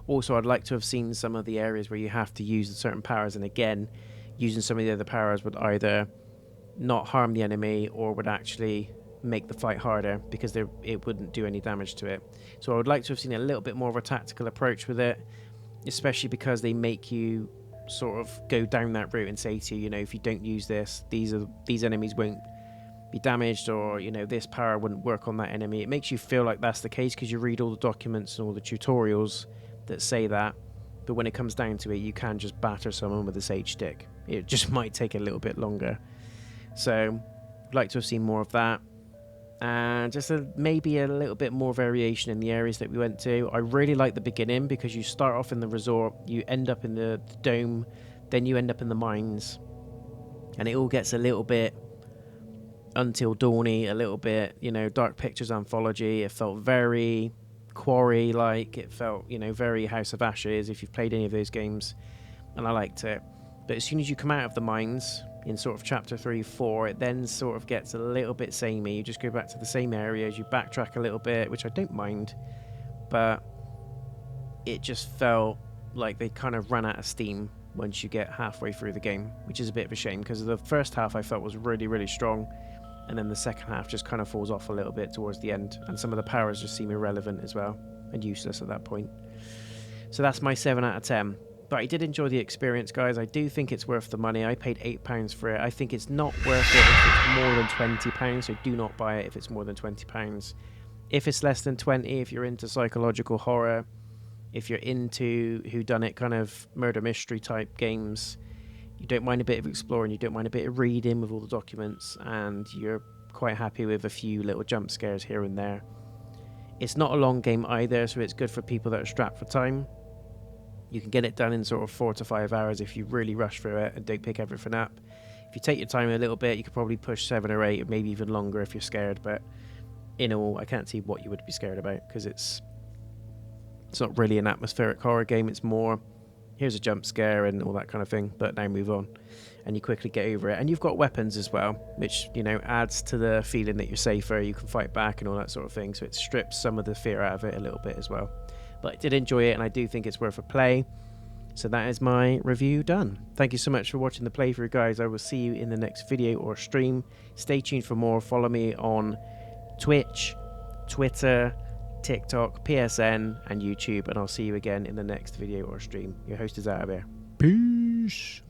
Also, I'd like to have seen some of the areas where you have to use certain powers, and again, using some of the other powers would either not harm the enemy or would actually make the fight harder because it wouldn't do any damage to it. So I would like to have seen a little bit more of a tactical approach with it, especially because they make you sort of go down that route and say to you, you know, if you don't use this, these enemies won't be damaged, or, you know, this power wouldn't work on that enemy. It makes you feel like that's the case because you read all the documents and all the tutorials that say that, but when it comes down to it, you can just batter someone with a sage stick. It just might take a little bit longer. So I'd like to have seen more of that, and just maybe a little bit more variation in the areas that we went to. I really like the beginning because you start off in the resort, you end up in the dome, then you end up in the mines, and it all gets a little bit Until Dawny, a little bit, you know, Dark Pictures Anthology. It felt very Quarry-like. It felt, you know, very House of Ashes, if you've played any of those games, and I liked it. But as soon as you come out of the mines, in sort of chapter 3, 4, it then sort of gets a little bit samey. You just go back to the same areas, you backtrack a little bit, which I don't mind, but it just felt like they kind of ran out of steam once you get halfway through the game, which is a bit of a shame, because the first half I felt was really, really strong, and then the second half just kind of falls off a little bit towards the end, and some of the powers just seem irrelevant as well, and useless at that point. So that's my 7 out of 10. But I did enjoy the experience, guys. I do think it's worth the money. I paid £8 for it. I think it's not worth it if it's more than £20, so do not buy it if it's more than £20. If it's less than 20, if you're into psychological horror, if you're into whodunit kind of murder mystery type games, you don't mind a bit of exploring, you don't mind a bit of reading with all the documents, and you're quite happy with a few little jump scares here and there. It's not a long game either, so it's good for people that are strapped for time. You can get it done in sort of 4 to 5 hours if you really rush through it and don't pick everything up. If you take your time a little bit, you could probably push 7 or 8, or maybe even longer if you're scared, but in all, I can't see what you would be scared about, because it's not really an atmospheric horror game. It's more, here's a jump scare and all that kind of thing, but now move on. and you quickly get over it. And you've got weapons as well, which, you know, adds to the feeling that you're safer, you can fight back and all that sort of thing. So it strips some of the fear out of it a little bit as well. But I did enjoy it, and I do think it's worth a play. So that is my review done. Thank you so much for watching the playthrough, guys. I will see you in the next video or stream. Stay tuned for more. Follow me on Twitch, Twitter, TikTok, PSN, and YouTube. And I'll see you again in the next video or stream. Your host is out of here. Peace.